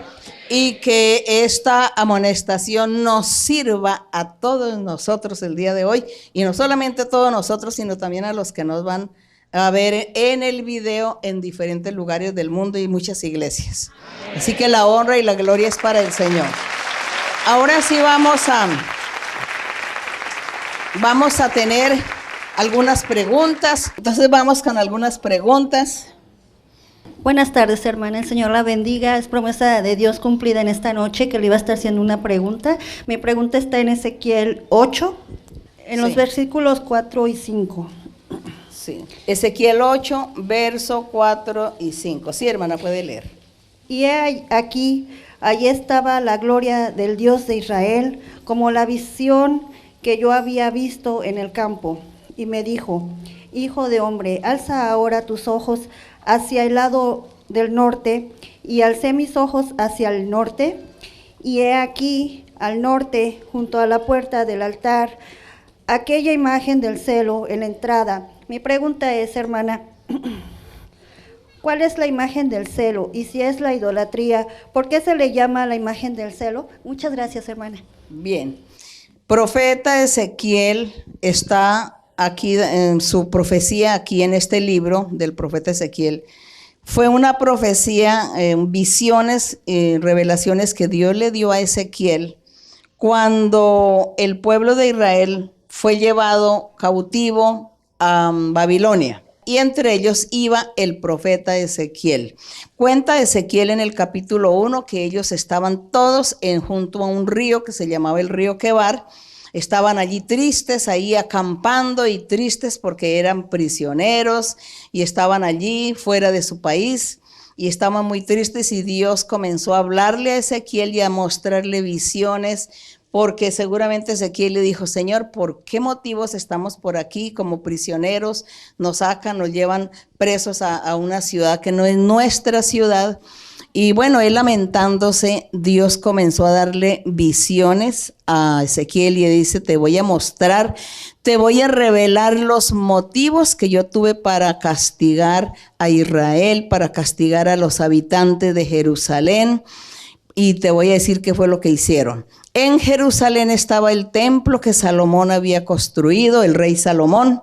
y que esta amonestación nos sirva a todos nosotros el día de hoy, y no solamente a todos nosotros, sino también a los que nos van a ver en el video en diferentes lugares del mundo y muchas iglesias. Así que la honra y la gloria es para el Señor. Ahora sí vamos a tener algunas preguntas. Entonces vamos con algunas preguntas. Buenas tardes, hermana. El Señor la bendiga. Es promesa de Dios cumplida en esta noche que le iba a estar haciendo una pregunta. Mi pregunta está en Ezequiel 8, en los versículos 4 y 5. Sí. Ezequiel 8, verso 4 y 5. Sí, hermana, puede leer. Y aquí, allí estaba la gloria del Dios de Israel, como la visión que yo había visto en el campo. Y me dijo, hijo de hombre, alza ahora tus ojos hacia el lado del norte. Y alcé mis ojos hacia el norte, y he aquí al norte, junto a la puerta del altar, aquella imagen del celo en la entrada. Mi pregunta es, hermana, ¿cuál es la imagen del celo? Y si es la idolatría, ¿por qué se le llama la imagen del celo? Muchas gracias, hermana. Bien. Profeta Ezequiel está aquí en su profecía, aquí en este libro del profeta Ezequiel. Fue una profecía, visiones, revelaciones que Dios le dio a Ezequiel cuando el pueblo de Israel fue llevado cautivo a Babilonia. Y entre ellos iba el profeta Ezequiel. Cuenta Ezequiel en el capítulo 1 que ellos estaban todos junto a un río que se llamaba el río Quebar. Estaban allí tristes, ahí acampando y tristes porque eran prisioneros y estaban allí fuera de su país y estaban muy tristes, y Dios comenzó a hablarle a Ezequiel y a mostrarle visiones, porque seguramente Ezequiel le dijo, Señor, ¿por qué motivos estamos por aquí como prisioneros? Nos sacan, nos llevan presos a una ciudad que no es nuestra ciudad. Y bueno, él lamentándose, Dios comenzó a darle visiones a Ezequiel y dice, te voy a mostrar, te voy a revelar los motivos que yo tuve para castigar a Israel, para castigar a los habitantes de Jerusalén, y te voy a decir qué fue lo que hicieron. En Jerusalén estaba el templo que Salomón había construido, el rey Salomón,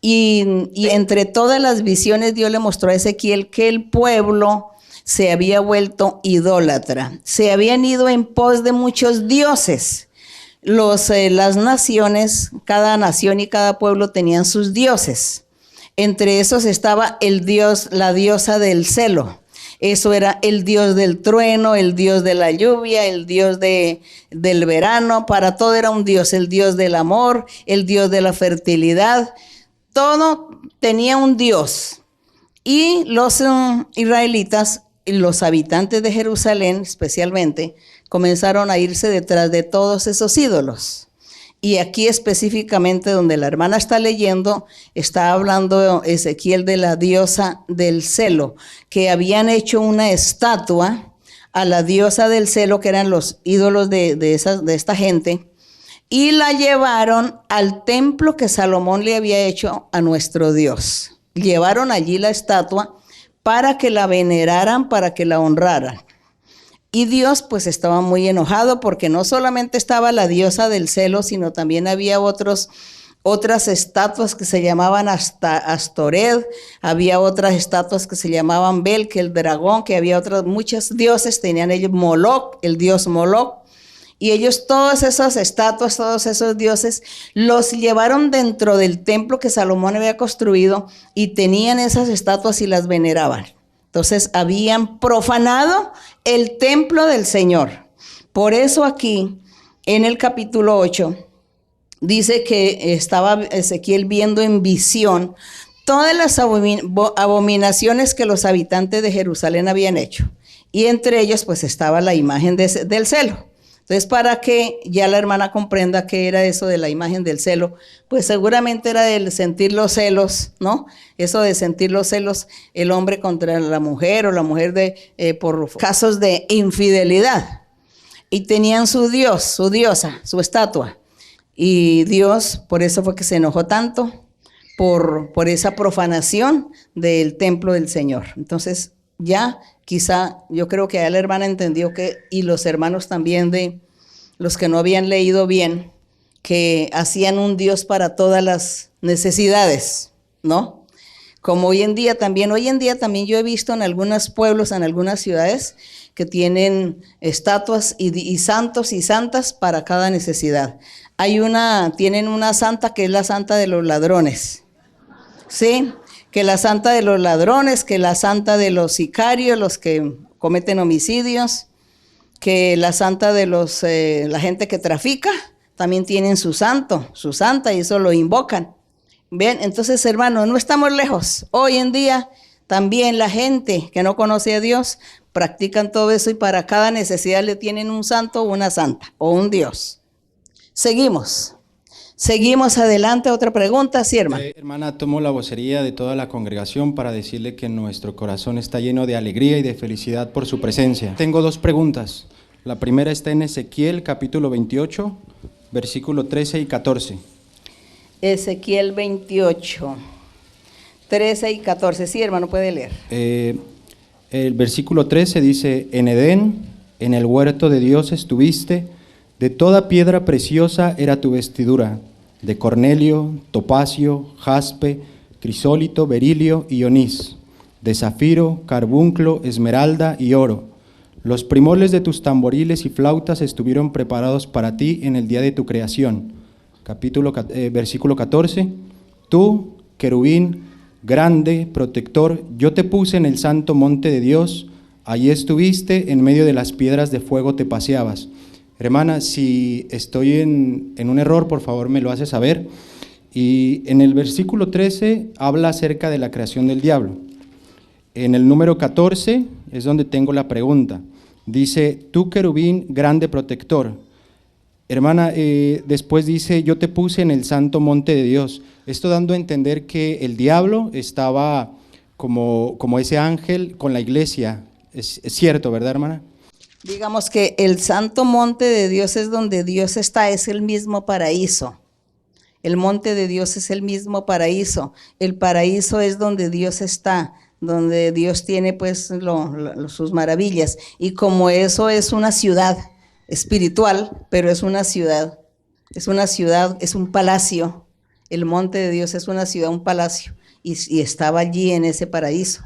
y entre todas las visiones Dios le mostró a Ezequiel que el pueblo se había vuelto idólatra, se habían ido en pos de muchos dioses. Las naciones, cada nación y cada pueblo tenían sus dioses. Entre esos estaba el dios, la diosa del celo. Eso era el dios del trueno, el dios de la lluvia, el dios del verano. Para todo era un dios, el dios del amor, el dios de la fertilidad. Todo tenía un dios. Y los israelitas, y los habitantes de Jerusalén especialmente, comenzaron a irse detrás de todos esos ídolos. Y aquí específicamente donde la hermana está leyendo, está hablando Ezequiel de la diosa del celo, que habían hecho una estatua a la diosa del celo, que eran los ídolos de esta gente, y la llevaron al templo que Salomón le había hecho a nuestro Dios. Llevaron allí la estatua para que la veneraran, para que la honraran. Y Dios pues estaba muy enojado porque no solamente estaba la diosa del celo, sino también había otras estatuas que se llamaban Astoret, había otras estatuas que se llamaban Bel, que el dragón, que había muchos dioses, tenían ellos Moloch, el dios Moloch, y ellos todas esas estatuas, todos esos dioses, los llevaron dentro del templo que Salomón había construido y tenían esas estatuas y las veneraban. Entonces habían profanado el templo del Señor. Por eso aquí, en el capítulo 8, dice que estaba Ezequiel viendo en visión todas las abominaciones que los habitantes de Jerusalén habían hecho. Y entre ellos pues estaba la imagen del celo. Entonces, para que ya la hermana comprenda qué era eso de la imagen del celo, pues seguramente era del sentir los celos, ¿no? Eso de sentir los celos, el hombre contra la mujer o la mujer por casos de infidelidad. Y tenían su dios, su diosa, su estatua. Y Dios, por eso fue que se enojó tanto, por esa profanación del templo del Señor. Entonces, ya quizá yo creo que ya la hermana entendió que, y los hermanos también de los que no habían leído bien, que hacían un Dios para todas las necesidades, ¿no? Como hoy en día también yo he visto en algunos pueblos, en algunas ciudades, que tienen estatuas y santos y santas para cada necesidad. Tienen una santa que es la santa de los ladrones, ¿sí? Que la santa de los ladrones, que la santa de los sicarios, los que cometen homicidios, que la santa de la gente que trafica, también tienen su santo, su santa, y eso lo invocan. Bien, entonces, hermanos, no estamos lejos. Hoy en día también la gente que no conoce a Dios practican todo eso y para cada necesidad le tienen un santo o una santa o un Dios. Seguimos adelante. Otra pregunta, sí, hermano. Hermana, tomo la vocería de toda la congregación para decirle que nuestro corazón está lleno de alegría y de felicidad por su presencia. Tengo dos preguntas. La primera está en Ezequiel, capítulo 28, versículo 13 y 14. Ezequiel 28, 13 y 14. Sí, hermano, puede leer. El versículo 13 dice: en Edén, en el huerto de Dios estuviste, de toda piedra preciosa era tu vestidura, de cornelio, topacio, jaspe, crisólito, berilio y onís, de zafiro, carbunclo, esmeralda y oro. Los primoles de tus tamboriles y flautas estuvieron preparados para ti en el día de tu creación. Versículo 14. Tú, querubín, grande, protector, yo te puse en el santo monte de Dios, allí estuviste, en medio de las piedras de fuego te paseabas. Hermana, si estoy en un error, por favor me lo hace saber. Y en el versículo 13 habla acerca de la creación del diablo. En el número 14 es donde tengo la pregunta. Dice, tú querubín, grande protector. Hermana, después dice, yo te puse en el santo monte de Dios. Esto dando a entender que el diablo estaba como ese ángel con la iglesia. Es cierto, ¿verdad, hermana? Digamos que el santo monte de Dios es donde Dios está, es el mismo paraíso. El monte de Dios es el mismo paraíso. El paraíso es donde Dios está, donde Dios tiene pues sus maravillas. Y como eso es una ciudad espiritual, pero es una ciudad, es un palacio. El monte de Dios es una ciudad, un palacio. Y estaba allí en ese paraíso.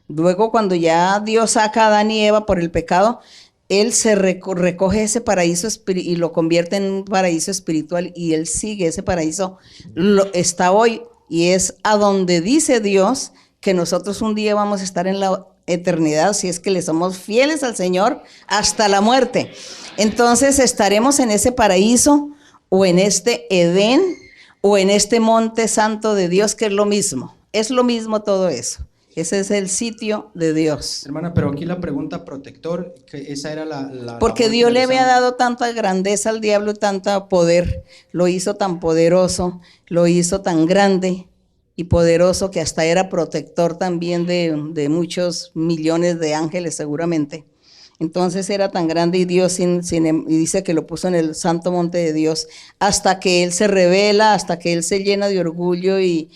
Luego cuando ya Dios saca a Adán y Eva por el pecado, Él se recoge ese paraíso y lo convierte en un paraíso espiritual y Él sigue ese paraíso. Está hoy y es a donde dice Dios que nosotros un día vamos a estar en la eternidad, si es que le somos fieles al Señor hasta la muerte. Entonces estaremos en ese paraíso o en este Edén o en este monte santo de Dios, que es lo mismo todo eso. Ese es el sitio de Dios. Hermana, pero aquí la pregunta protector, que esa era la Porque Dios le había dado tanta grandeza al diablo, tanto poder, lo hizo tan poderoso, lo hizo tan grande y poderoso que hasta era protector también de muchos millones de ángeles seguramente. Entonces era tan grande y Dios y dice que lo puso en el santo monte de Dios hasta que Él se revela, hasta que Él se llena de orgullo y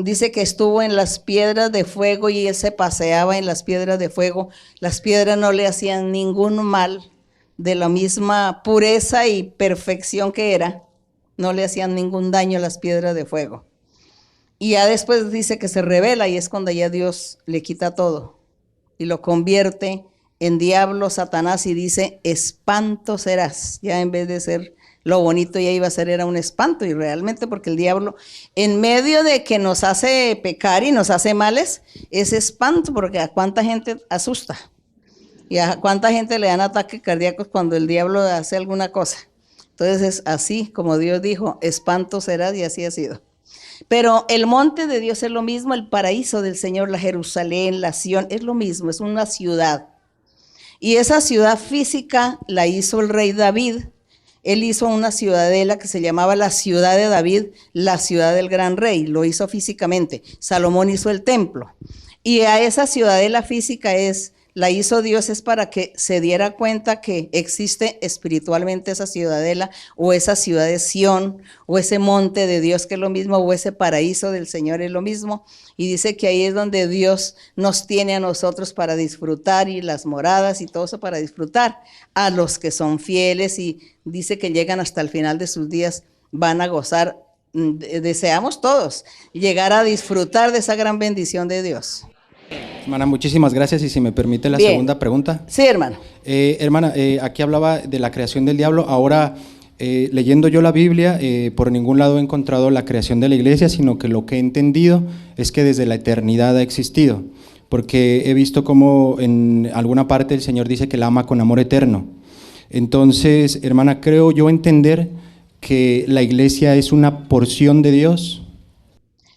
dice que estuvo en las piedras de fuego y Él se paseaba en las piedras de fuego. Las piedras no le hacían ningún mal, de la misma pureza y perfección que era, no le hacían ningún daño a las piedras de fuego. Y ya después dice que se revela y es cuando ya Dios le quita todo y lo convierte en diablo, Satanás, y dice, espanto serás. Ya en vez de ser lo bonito ya iba a ser, era un espanto, y realmente porque el diablo, en medio de que nos hace pecar y nos hace males, es espanto, porque a cuánta gente asusta y a cuánta gente le dan ataques cardíacos cuando el diablo hace alguna cosa. Entonces es así como Dios dijo, espanto serás, y así ha sido. Pero el monte de Dios es lo mismo, el paraíso del Señor, la Jerusalén, la Sión, es lo mismo, es una ciudad. Y esa ciudad física la hizo el rey David. Él hizo una ciudadela que se llamaba la ciudad de David, la ciudad del gran rey, lo hizo físicamente. Salomón hizo el templo. Y a esa ciudadela física la hizo Dios, es para que se diera cuenta que existe espiritualmente esa ciudadela, o esa ciudad de Sión, o ese monte de Dios, que es lo mismo, o ese paraíso del Señor es lo mismo. Y dice que ahí es donde Dios nos tiene a nosotros para disfrutar, y las moradas y todo eso para disfrutar a los que son fieles, y dice que llegan hasta el final de sus días, van a gozar. Deseamos todos llegar a disfrutar de esa gran bendición de Dios. Hermana, muchísimas gracias, y si me permite la Bien. segunda pregunta. Sí, hermano. Hermana, aquí hablaba de la creación del diablo. Ahora, leyendo yo la Biblia, por ningún lado he encontrado la creación de la iglesia, sino que lo que he entendido es que desde la eternidad ha existido, porque he visto como en alguna parte el Señor dice que la ama con amor eterno. Entonces, hermana, creo yo entender que la iglesia es una porción de Dios.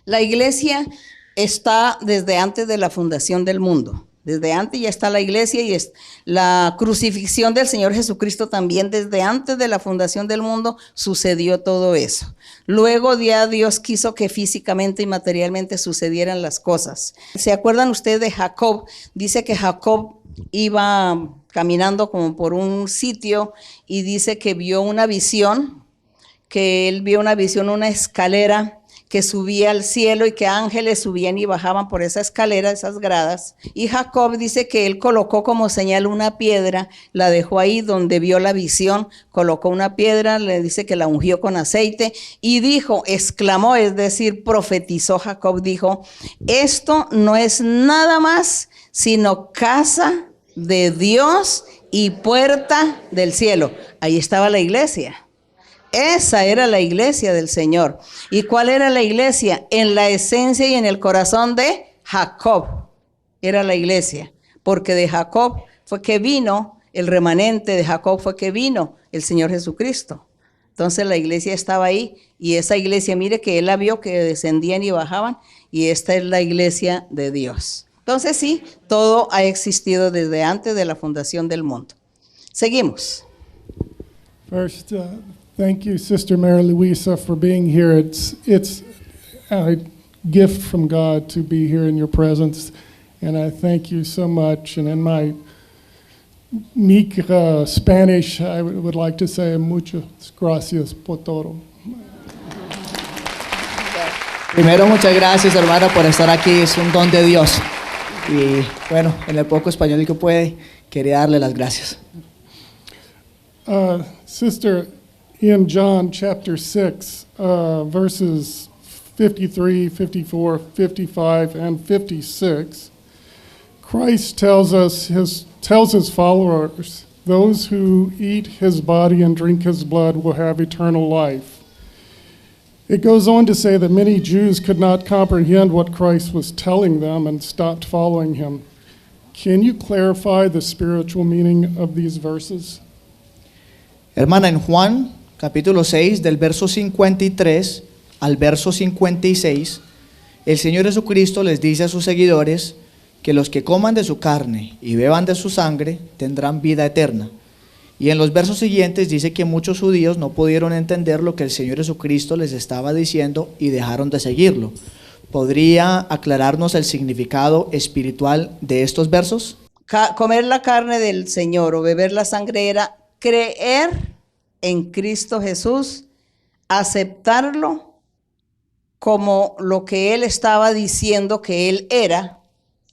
La iglesia está desde antes de la fundación del mundo. Desde antes ya está la iglesia, y es la crucifixión del Señor Jesucristo también. Desde antes de la fundación del mundo sucedió todo eso. Luego ya Dios quiso que físicamente y materialmente sucedieran las cosas. ¿Se acuerdan ustedes de Jacob? Dice que Jacob iba caminando como por un sitio y dice que vio una visión, una escalera que subía al cielo y que ángeles subían y bajaban por esa escalera, esas gradas. Y Jacob dice que él colocó como señal una piedra, la dejó ahí donde vio la visión, colocó una piedra, le dice que la ungió con aceite y dijo, exclamó, es decir, profetizó Jacob, dijo, esto no es nada más sino casa de Dios y puerta del cielo. Ahí estaba la iglesia. Esa era la iglesia del Señor. ¿Y cuál era la iglesia? En la esencia y en el corazón de Jacob era la iglesia, porque de Jacob fue que vino, el remanente de Jacob fue que vino el Señor Jesucristo. Entonces la iglesia estaba ahí, y esa iglesia, mire que él la vio que descendían y bajaban, y esta es la iglesia de Dios. Entonces sí, todo ha existido desde antes de la fundación del mundo. Seguimos. First, thank you, Sister Mary Louisa, for being here. It's a gift from God to be here in your presence, and I thank you so much. And in my meek Spanish, I would like to say muchas gracias por todo. Primero, muchas gracias, hermana, por estar aquí. Es un don de Dios. Y bueno, en el poco español que puede, quería darle las gracias. Sister, in John chapter 6, verses 53, 54, 55, and 56, Christ tells his followers, those who eat his body and drink his blood will have eternal life. It goes on to say that many Jews could not comprehend what Christ was telling them and stopped following him. Can you clarify the spiritual meaning of these verses? Hermana, en Juan capítulo 6, del verso 53 al verso 56, el Señor Jesucristo les dice a sus seguidores que los que coman de su carne y beban de su sangre tendrán vida eterna. Y en los versos siguientes dice que muchos judíos no pudieron entender lo que el Señor Jesucristo les estaba diciendo y dejaron de seguirlo. ¿Podría aclararnos el significado espiritual de estos versos? Comer la carne del Señor o beber la sangre era creer en Cristo Jesús, aceptarlo como lo que Él estaba diciendo que Él era,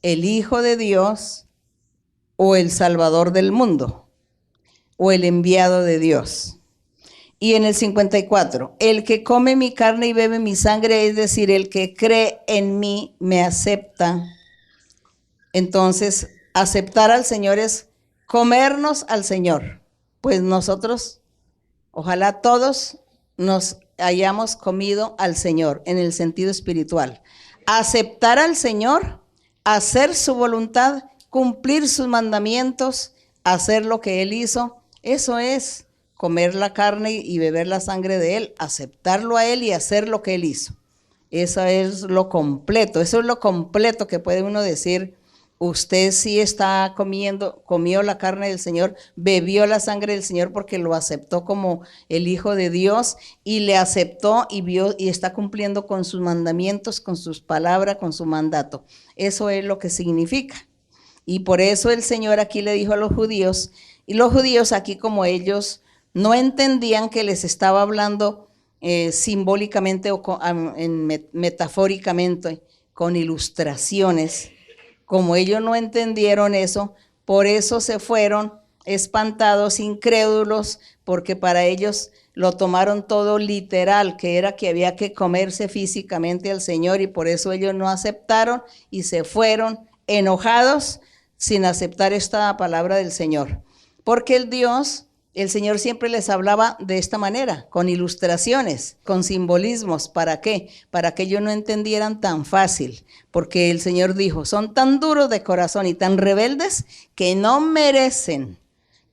el Hijo de Dios o el Salvador del mundo, o el enviado de Dios. Y en el 54, el que come mi carne y bebe mi sangre, es decir, el que cree en mí, me acepta. Entonces, aceptar al Señor es comernos al Señor. Pues nosotros, ojalá todos nos hayamos comido al Señor en el sentido espiritual. Aceptar al Señor, hacer su voluntad, cumplir sus mandamientos, hacer lo que Él hizo. Eso es comer la carne y beber la sangre de Él, aceptarlo a Él y hacer lo que Él hizo. Eso es lo completo que puede uno decir, usted sí está comió la carne del Señor, bebió la sangre del Señor porque lo aceptó como el Hijo de Dios y le aceptó y vio y está cumpliendo con sus mandamientos, con sus palabras, con su mandato. Eso es lo que significa. Y por eso el Señor aquí le dijo a los judíos, y los judíos aquí, como ellos no entendían que les estaba hablando simbólicamente o metafóricamente, con ilustraciones, como ellos no entendieron eso, por eso se fueron espantados, incrédulos, porque para ellos lo tomaron todo literal, que era que había que comerse físicamente al Señor, y por eso ellos no aceptaron y se fueron enojados sin aceptar esta palabra del Señor. Porque el Señor siempre les hablaba de esta manera, con ilustraciones, con simbolismos. ¿Para qué? Para que ellos no entendieran tan fácil. Porque el Señor dijo, son tan duros de corazón y tan rebeldes que no merecen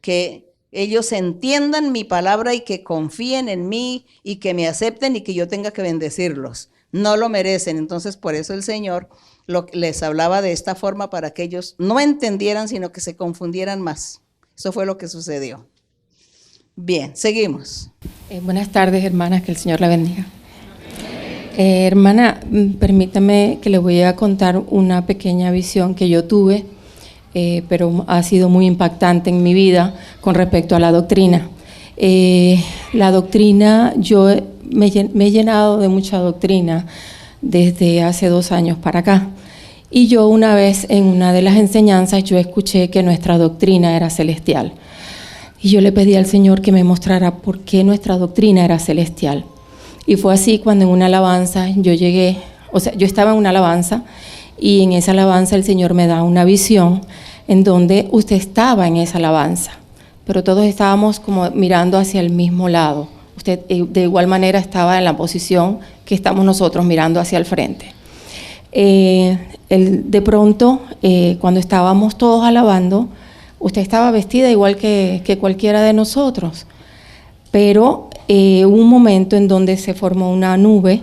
que ellos entiendan mi palabra y que confíen en mí y que me acepten y que yo tenga que bendecirlos. No lo merecen. Entonces, por eso el Señor les hablaba de esta forma para que ellos no entendieran, sino que se confundieran más. Eso fue lo que sucedió. Bien, seguimos. Buenas tardes, hermanas, que el Señor la bendiga. Hermana, permítame que le voy a contar una pequeña visión que yo tuve, pero ha sido muy impactante en mi vida con respecto a la doctrina. La doctrina, yo me he llenado de mucha doctrina desde hace 2 años para acá. Y yo una vez en una de las enseñanzas yo escuché que nuestra doctrina era celestial. Y yo le pedí al Señor que me mostrara por qué nuestra doctrina era celestial. Y fue así cuando en una alabanza yo estaba en una alabanza y en esa alabanza el Señor me da una visión en donde usted estaba en esa alabanza, pero todos estábamos como mirando hacia el mismo lado. Usted de igual manera estaba en la posición que estamos nosotros mirando hacia el frente. De pronto, cuando estábamos todos alabando, usted estaba vestida igual que cualquiera de nosotros, pero hubo un momento en donde se formó una nube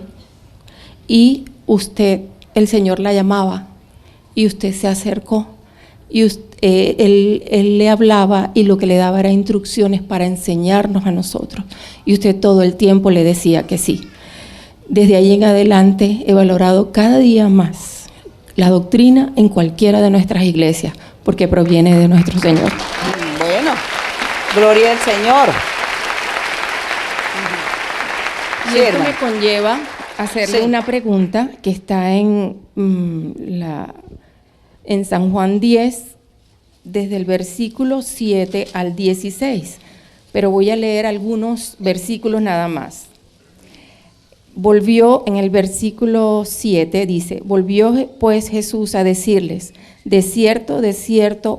y el Señor la llamaba y usted se acercó y él le hablaba y lo que le daba era instrucciones para enseñarnos a nosotros y usted todo el tiempo le decía que sí. Desde ahí en adelante he valorado cada día más la doctrina en cualquiera de nuestras iglesias, porque proviene de nuestro Señor. Bueno, gloria al Señor. Y esto me conlleva a hacerle una pregunta que está en San Juan 10, desde el versículo 7 al 16, pero voy a leer algunos versículos nada más. Volvió en el versículo 7, dice, volvió pues Jesús a decirles, de cierto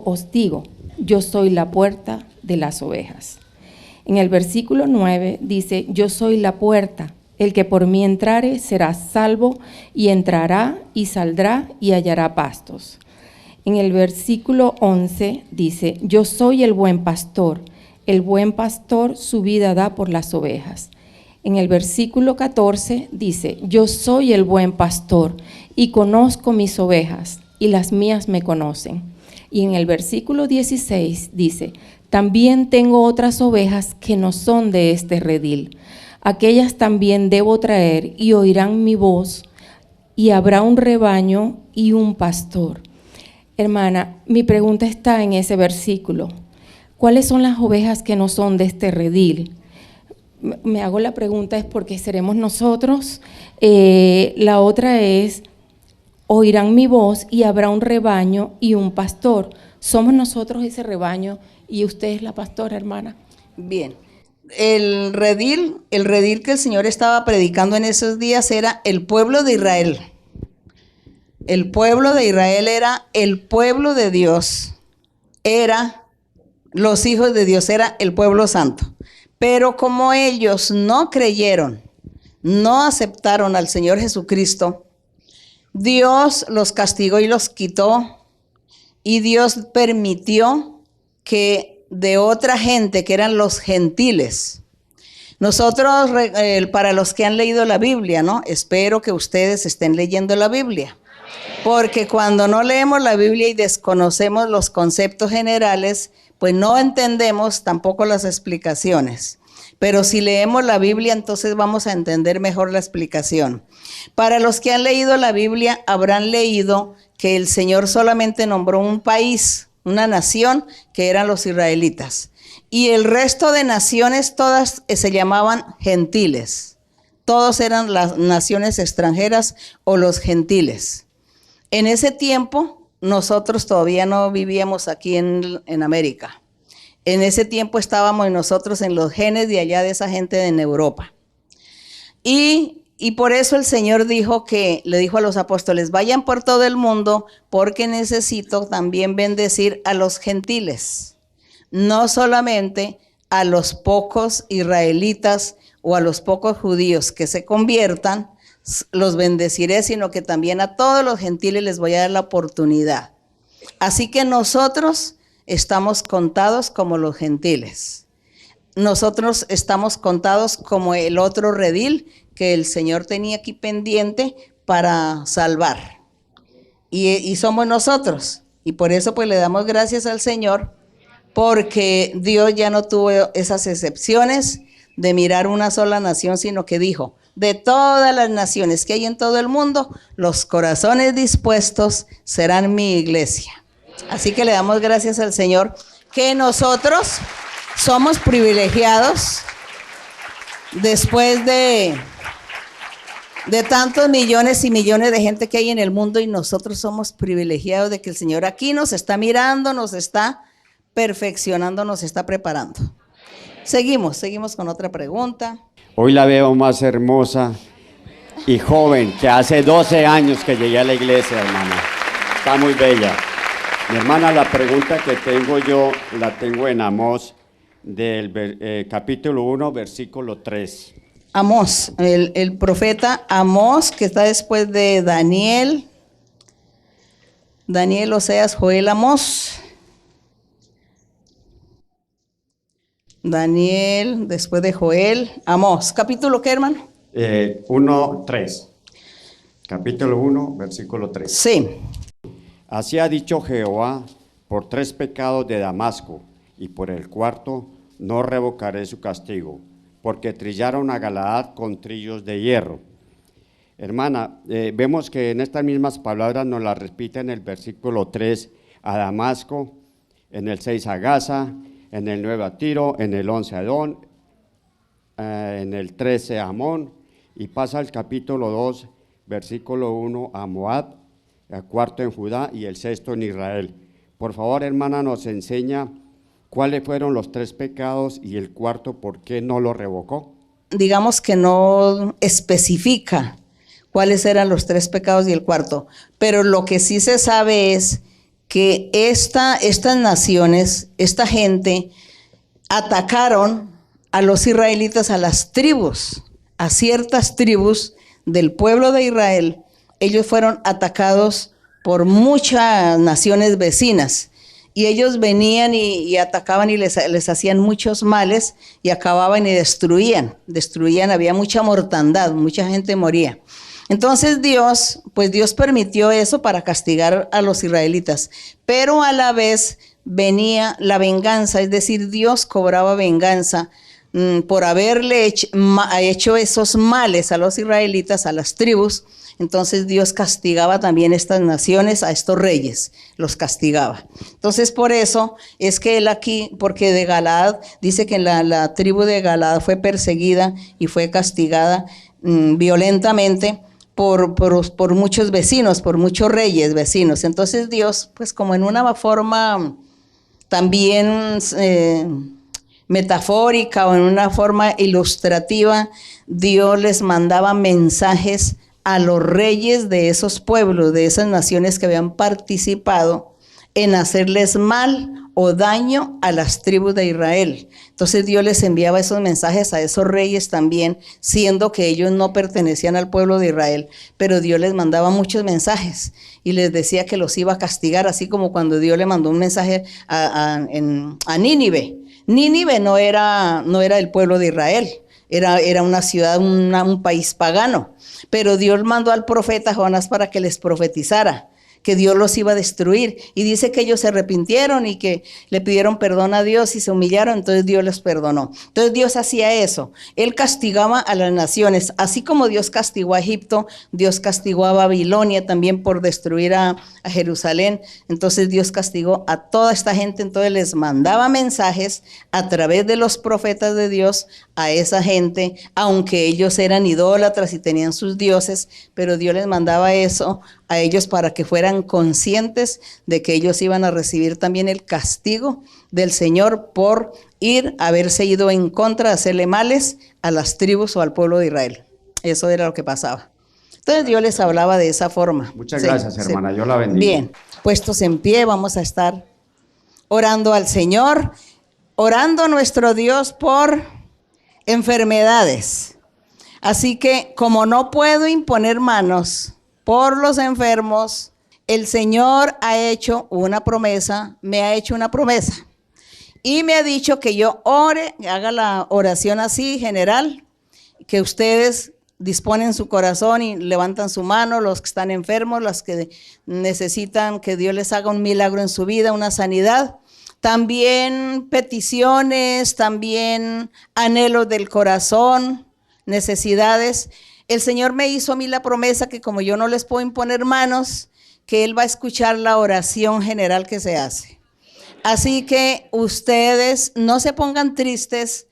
os digo, yo soy la puerta de las ovejas. En el versículo 9 dice, yo soy la puerta, El que por mí entrare será salvo, y entrará y saldrá y hallará pastos. En el versículo 11 dice, yo soy el buen pastor su vida da por las ovejas. En el versículo 14 dice, yo soy el buen pastor y conozco mis ovejas, y las mías me conocen. Y en el versículo 16 dice, también tengo otras ovejas que no son de este redil. Aquellas también debo traer, y oirán mi voz, y habrá un rebaño y un pastor. Hermana, mi pregunta está en ese versículo. ¿Cuáles son las ovejas que no son de este redil? Me hago la pregunta es porque seremos nosotros. La otra es, oirán mi voz y habrá un rebaño y un pastor. ¿Somos nosotros ese rebaño y usted es la pastora, hermana? Bien. El redil que el Señor estaba predicando en esos días era el pueblo de Israel. El pueblo de Israel era el pueblo de Dios. Era los hijos de Dios, era el pueblo santo. Pero como ellos no creyeron, no aceptaron al Señor Jesucristo, Dios los castigó y los quitó, y Dios permitió que de otra gente, que eran los gentiles. Nosotros, para los que han leído la Biblia, ¿no? Espero que ustedes estén leyendo la Biblia, porque cuando no leemos la Biblia y desconocemos los conceptos generales, pues no entendemos tampoco las explicaciones. Pero si leemos la Biblia, entonces vamos a entender mejor la explicación. Para los que han leído la Biblia, habrán leído que el Señor solamente nombró un país, una nación, que eran los israelitas. Y el resto de naciones, todas se llamaban gentiles. Todos eran las naciones extranjeras o los gentiles. En ese tiempo, nosotros todavía no vivíamos aquí en América. En ese tiempo estábamos nosotros en los genes de allá de esa gente en Europa. Y por eso el Señor le dijo a los apóstoles, vayan por todo el mundo porque necesito también bendecir a los gentiles. No solamente a los pocos israelitas o a los pocos judíos que se conviertan, los bendeciré, sino que también a todos los gentiles les voy a dar la oportunidad. Así que nosotros estamos contados como los gentiles. Nosotros estamos contados como el otro redil que el Señor tenía aquí pendiente para salvar. Y somos nosotros. Y por eso pues le damos gracias al Señor, porque Dios ya no tuvo esas excepciones de mirar una sola nación, sino que dijo, de todas las naciones que hay en todo el mundo, los corazones dispuestos serán mi iglesia. Así que le damos gracias al Señor que nosotros somos privilegiados después de tantos millones y millones de gente que hay en el mundo, y nosotros somos privilegiados de que el Señor aquí nos está mirando, nos está perfeccionando, nos está preparando. Seguimos con otra pregunta. Hoy la veo más hermosa y joven que hace 12 años que llegué a la iglesia, hermana. Está muy bella. Mi hermana, la pregunta que tengo yo, la tengo en Amós, del capítulo 1, versículo 3. Amós, el profeta Amós, que está después de Daniel, Oseas, Joel, Amós. Daniel, después de Joel, Amós. ¿Capítulo qué, hermano? 1, 3. Capítulo 1, versículo 3. Sí. Así ha dicho Jehová, por 3 pecados de Damasco, y por el cuarto no revocaré su castigo, porque trillaron a Galaad con trillos de hierro. Hermana, vemos que en estas mismas palabras nos las repite en el versículo 3 a Damasco, en el 6 a Gaza, en el 9 a Tiro, en el 11 a Edom, en el 13 a Amón, y pasa al capítulo 2, versículo 1 a Moab, el cuarto en Judá y el sexto en Israel. Por favor, hermana, nos enseña cuáles fueron los 3 pecados y el cuarto, ¿por qué no lo revocó? Digamos que no especifica cuáles eran los 3 pecados y el cuarto, pero lo que sí se sabe es que estas naciones, esta gente, atacaron a los israelitas, a las tribus a ciertas tribus del pueblo de Israel, ellos fueron atacados por muchas naciones vecinas. Y ellos venían y atacaban y les hacían muchos males y acababan y destruían, había mucha mortandad, mucha gente moría. Entonces Dios permitió eso para castigar a los israelitas, pero a la vez venía la venganza, es decir, Dios cobraba venganza por haberle hecho esos males a los israelitas, a las tribus. Entonces Dios castigaba también a estas naciones, a estos reyes, los castigaba. Entonces por eso es que él aquí, porque de Galaad, dice que la tribu de Galaad fue perseguida y fue castigada violentamente por muchos vecinos, por muchos reyes vecinos. Entonces Dios, pues como en una forma también metafórica o en una forma ilustrativa, Dios les mandaba mensajes a los reyes de esos pueblos, de esas naciones que habían participado en hacerles mal o daño a las tribus de Israel. Entonces Dios les enviaba esos mensajes a esos reyes también, siendo que ellos no pertenecían al pueblo de Israel, pero Dios les mandaba muchos mensajes y les decía que los iba a castigar, así como cuando Dios le mandó un mensaje a Nínive. Nínive no era el pueblo de Israel, era una ciudad, un país pagano. Pero Dios mandó al profeta Jonás para que les profetizara que Dios los iba a destruir. Y dice que ellos se arrepintieron y que le pidieron perdón a Dios y se humillaron, entonces Dios les perdonó. Entonces Dios hacía eso. Él castigaba a las naciones. Así como Dios castigó a Egipto, Dios castigó a Babilonia también por destruir a Jerusalén. Entonces Dios castigó a toda esta gente. Entonces les mandaba mensajes a través de los profetas de Dios a esa gente, aunque ellos eran idólatras y tenían sus dioses, pero Dios les mandaba eso a ellos para que fueran conscientes de que ellos iban a recibir también el castigo del Señor por haberse ido en contra de hacerle males a las tribus o al pueblo de Israel. Eso era lo que pasaba. Entonces Dios les hablaba de esa forma. Muchas gracias, hermana. Yo la bendiga. Bien, puestos en pie, vamos a estar orando al Señor, orando a nuestro Dios por enfermedades. Así que como no puedo imponer manos por los enfermos, el Señor me ha hecho una promesa y me ha dicho que yo ore, haga la oración así general, que ustedes disponen su corazón y levantan su mano, los que están enfermos, los que necesitan que Dios les haga un milagro en su vida, una sanidad. También peticiones, también anhelos del corazón, necesidades. El Señor me hizo a mí la promesa que como yo no les puedo imponer manos, que Él va a escuchar la oración general que se hace. Así que ustedes no se pongan tristes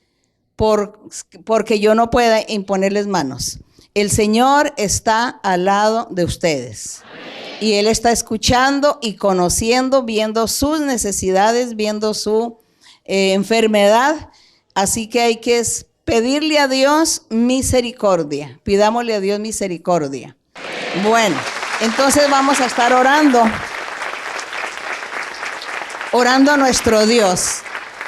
porque yo no pueda imponerles manos. El Señor está al lado de ustedes. Y Él está escuchando y conociendo, viendo sus necesidades, viendo su enfermedad. Así que hay que pedirle a Dios misericordia. Pidámosle a Dios misericordia. Bueno, entonces vamos a estar orando a nuestro Dios.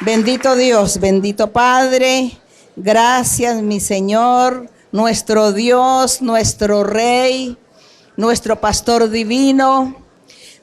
Bendito Dios, bendito Padre. Gracias, mi Señor, nuestro Dios, nuestro Rey, nuestro Pastor divino,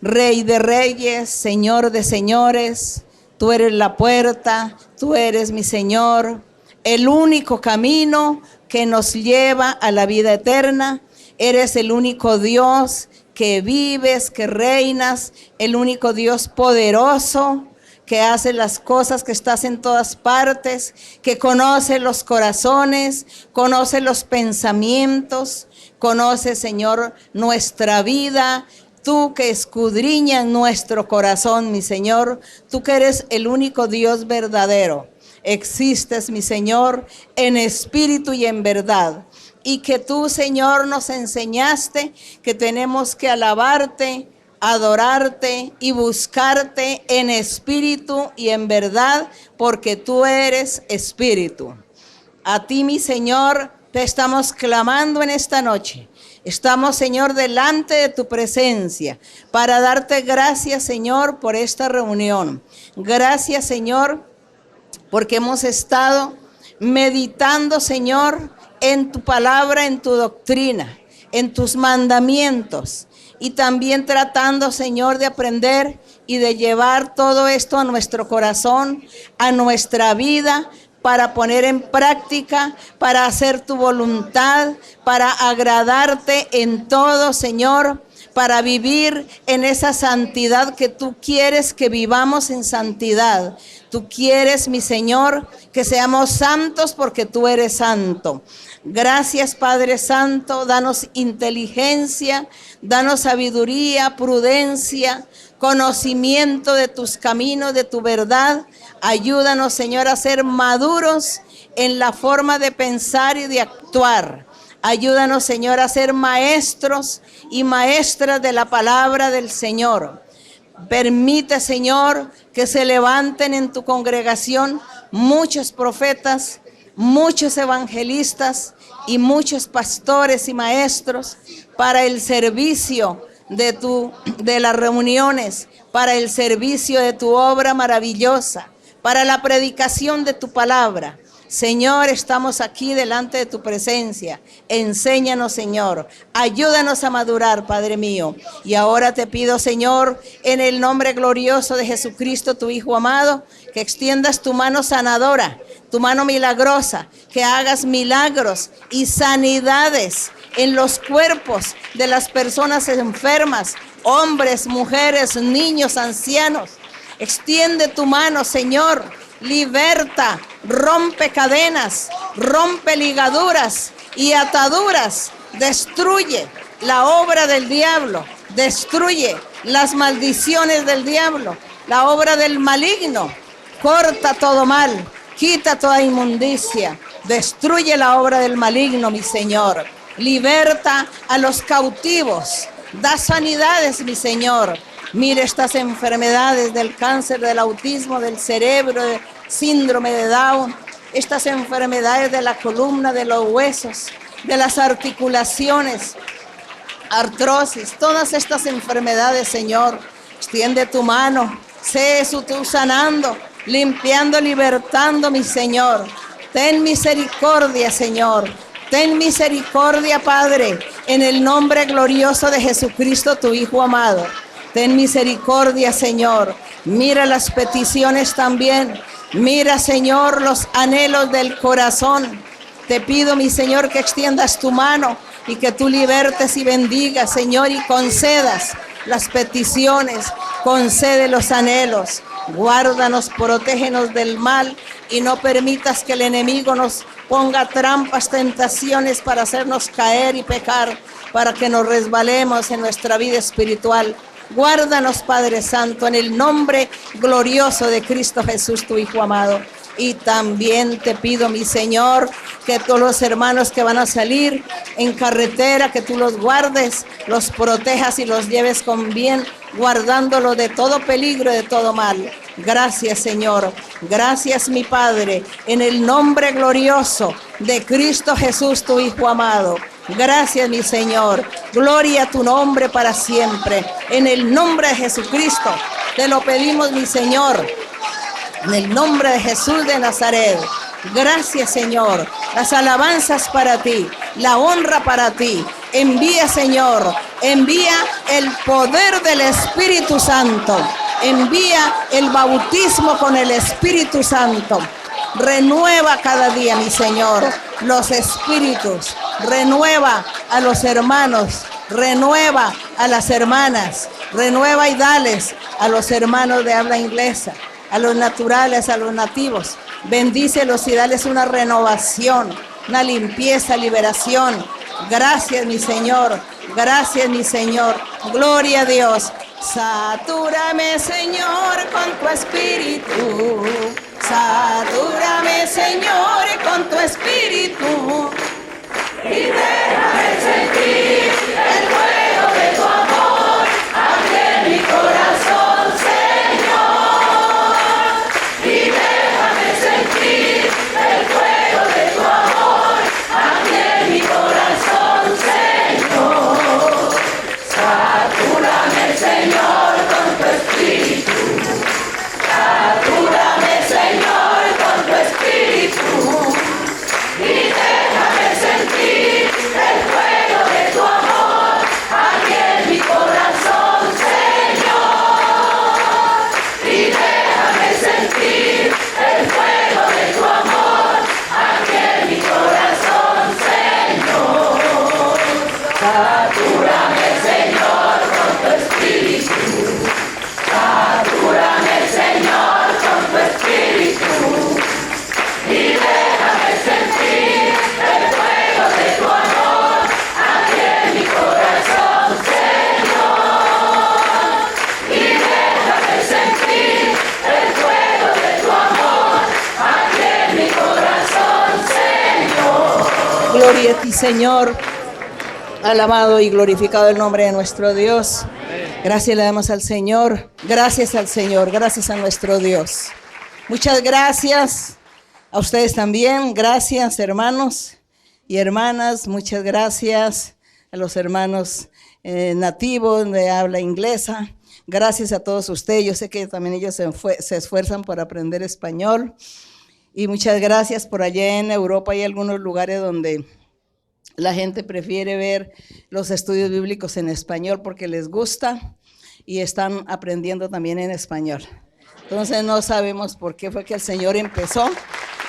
Rey de reyes, Señor de señores. Tú eres la puerta, tú eres mi Señor, el único camino que nos lleva a la vida eterna. Eres el único Dios que vives, que reinas, el único Dios poderoso, que hace las cosas, que estás en todas partes, que conoce los corazones, conoce los pensamientos, conoce, Señor, nuestra vida. Tú que escudriñas nuestro corazón, mi Señor, tú que eres el único Dios verdadero. Existes, mi Señor, en espíritu y en verdad. Y que tú, Señor, nos enseñaste que tenemos que alabarte, adorarte y buscarte en espíritu y en verdad, porque tú eres espíritu. A ti, mi Señor, te estamos clamando en esta noche. Estamos, Señor, delante de tu presencia para darte gracias, Señor, por esta reunión. Gracias, Señor, porque hemos estado meditando, Señor, en tu palabra, en tu doctrina, en tus mandamientos. Y también tratando, Señor, de aprender y de llevar todo esto a nuestro corazón, a nuestra vida, para poner en práctica, para hacer tu voluntad, para agradarte en todo, Señor, para vivir en esa santidad que tú quieres que vivamos en santidad. Tú quieres, mi Señor, que seamos santos porque tú eres santo. Gracias, Padre Santo, danos inteligencia, danos sabiduría, prudencia, conocimiento de tus caminos, de tu verdad. Ayúdanos, Señor, a ser maduros en la forma de pensar y de actuar. Ayúdanos, Señor, a ser maestros y maestras de la palabra del Señor. Permite, Señor, que se levanten en tu congregación muchos profetas, muchos evangelistas y muchos pastores y maestros para el servicio de las reuniones, para el servicio de tu obra maravillosa, para la predicación de tu palabra. Señor, estamos aquí delante de tu presencia. Enséñanos, Señor. Ayúdanos a madurar, Padre mío. Y ahora te pido, Señor, en el nombre glorioso de Jesucristo, tu Hijo amado, que extiendas tu mano sanadora, tu mano milagrosa, que hagas milagros y sanidades en los cuerpos de las personas enfermas, hombres, mujeres, niños, ancianos. Extiende tu mano, Señor. Liberta, rompe cadenas, rompe ligaduras y ataduras. Destruye la obra del diablo. Destruye las maldiciones del diablo, la obra del maligno. Corta todo mal, quita toda inmundicia. Destruye la obra del maligno, mi Señor. Liberta a los cautivos. Da sanidades, mi Señor. Mire estas enfermedades del cáncer, del autismo, del cerebro, del síndrome de Down, estas enfermedades de la columna, de los huesos, de las articulaciones, artrosis, todas estas enfermedades, Señor. Extiende tu mano, sé tú sanando, limpiando, libertando, mi Señor. Ten misericordia, Señor. Ten misericordia, Padre, en el nombre glorioso de Jesucristo, tu Hijo amado. Ten misericordia, Señor. Mira las peticiones también. Mira, Señor, los anhelos del corazón. Te pido, mi Señor, que extiendas tu mano y que tú libertes y bendigas, Señor, y concedas las peticiones. Concede los anhelos. Guárdanos, protégenos del mal y no permitas que el enemigo nos ponga trampas, tentaciones para hacernos caer y pecar, para que nos resbalemos en nuestra vida espiritual. Guárdanos, Padre Santo, en el nombre glorioso de Cristo Jesús, tu Hijo amado. Y también te pido, mi Señor, que todos los hermanos que van a salir en carretera, que tú los guardes, los protejas y los lleves con bien, guardándolos de todo peligro y de todo mal. Gracias, Señor. Gracias, mi Padre, en el nombre glorioso de Cristo Jesús, tu Hijo amado. Gracias, mi Señor. Gloria a tu nombre para siempre. En el nombre de Jesucristo te lo pedimos, mi Señor. En el nombre de Jesús de Nazaret. Gracias, Señor. Las alabanzas para ti, la honra para ti. Envía, Señor, envía el poder del Espíritu Santo. Envía el bautismo con el Espíritu Santo. Renueva cada día, mi Señor, los espíritus. Renueva a los hermanos. Renueva a las hermanas. Renueva y dales a los hermanos de habla inglesa, a los naturales, a los nativos. Bendícelos y dales una renovación, una limpieza, liberación. Gracias, mi Señor. Gracias, mi Señor. Gloria a Dios. Satúrame, Señor, con tu espíritu. Satúrame, Señor, con tu espíritu. Y déjame sentir el fuego de tu amor aquí en mi corazón, Señor. Y déjame sentir el fuego de tu amor aquí en mi corazón, Señor. Satúrame, Señor, con tu espíritu. Satúrame, Señor, con tu espíritu. Y déjame Gloria a ti, Señor. Alabado y glorificado el nombre de nuestro Dios. Gracias le damos al Señor. Gracias al Señor. Gracias a nuestro Dios. Muchas gracias a ustedes también. Gracias, hermanos y hermanas. Muchas gracias a los hermanos nativos de habla inglesa. Gracias a todos ustedes. Yo sé que también ellos se esfuerzan por aprender español. Y muchas gracias. Por allá en Europa hay algunos lugares donde la gente prefiere ver los estudios bíblicos en español porque les gusta y están aprendiendo también en español. Entonces no sabemos por qué fue que el Señor empezó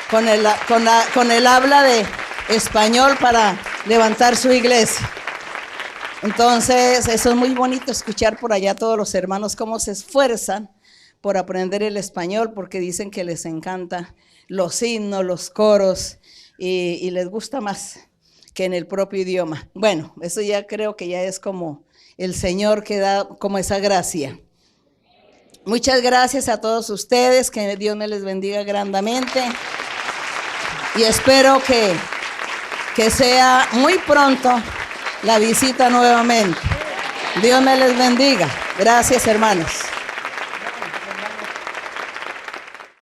con el habla de español para levantar su iglesia. Entonces eso es muy bonito escuchar por allá a todos los hermanos cómo se esfuerzan por aprender el español porque dicen que les encanta los himnos, los coros y les gusta más que en el propio idioma. Bueno, eso ya creo que ya es como el Señor que da como esa gracia. Muchas gracias a todos ustedes, que Dios me les bendiga grandemente y espero que sea muy pronto la visita nuevamente. Dios me les bendiga. Gracias, hermanos.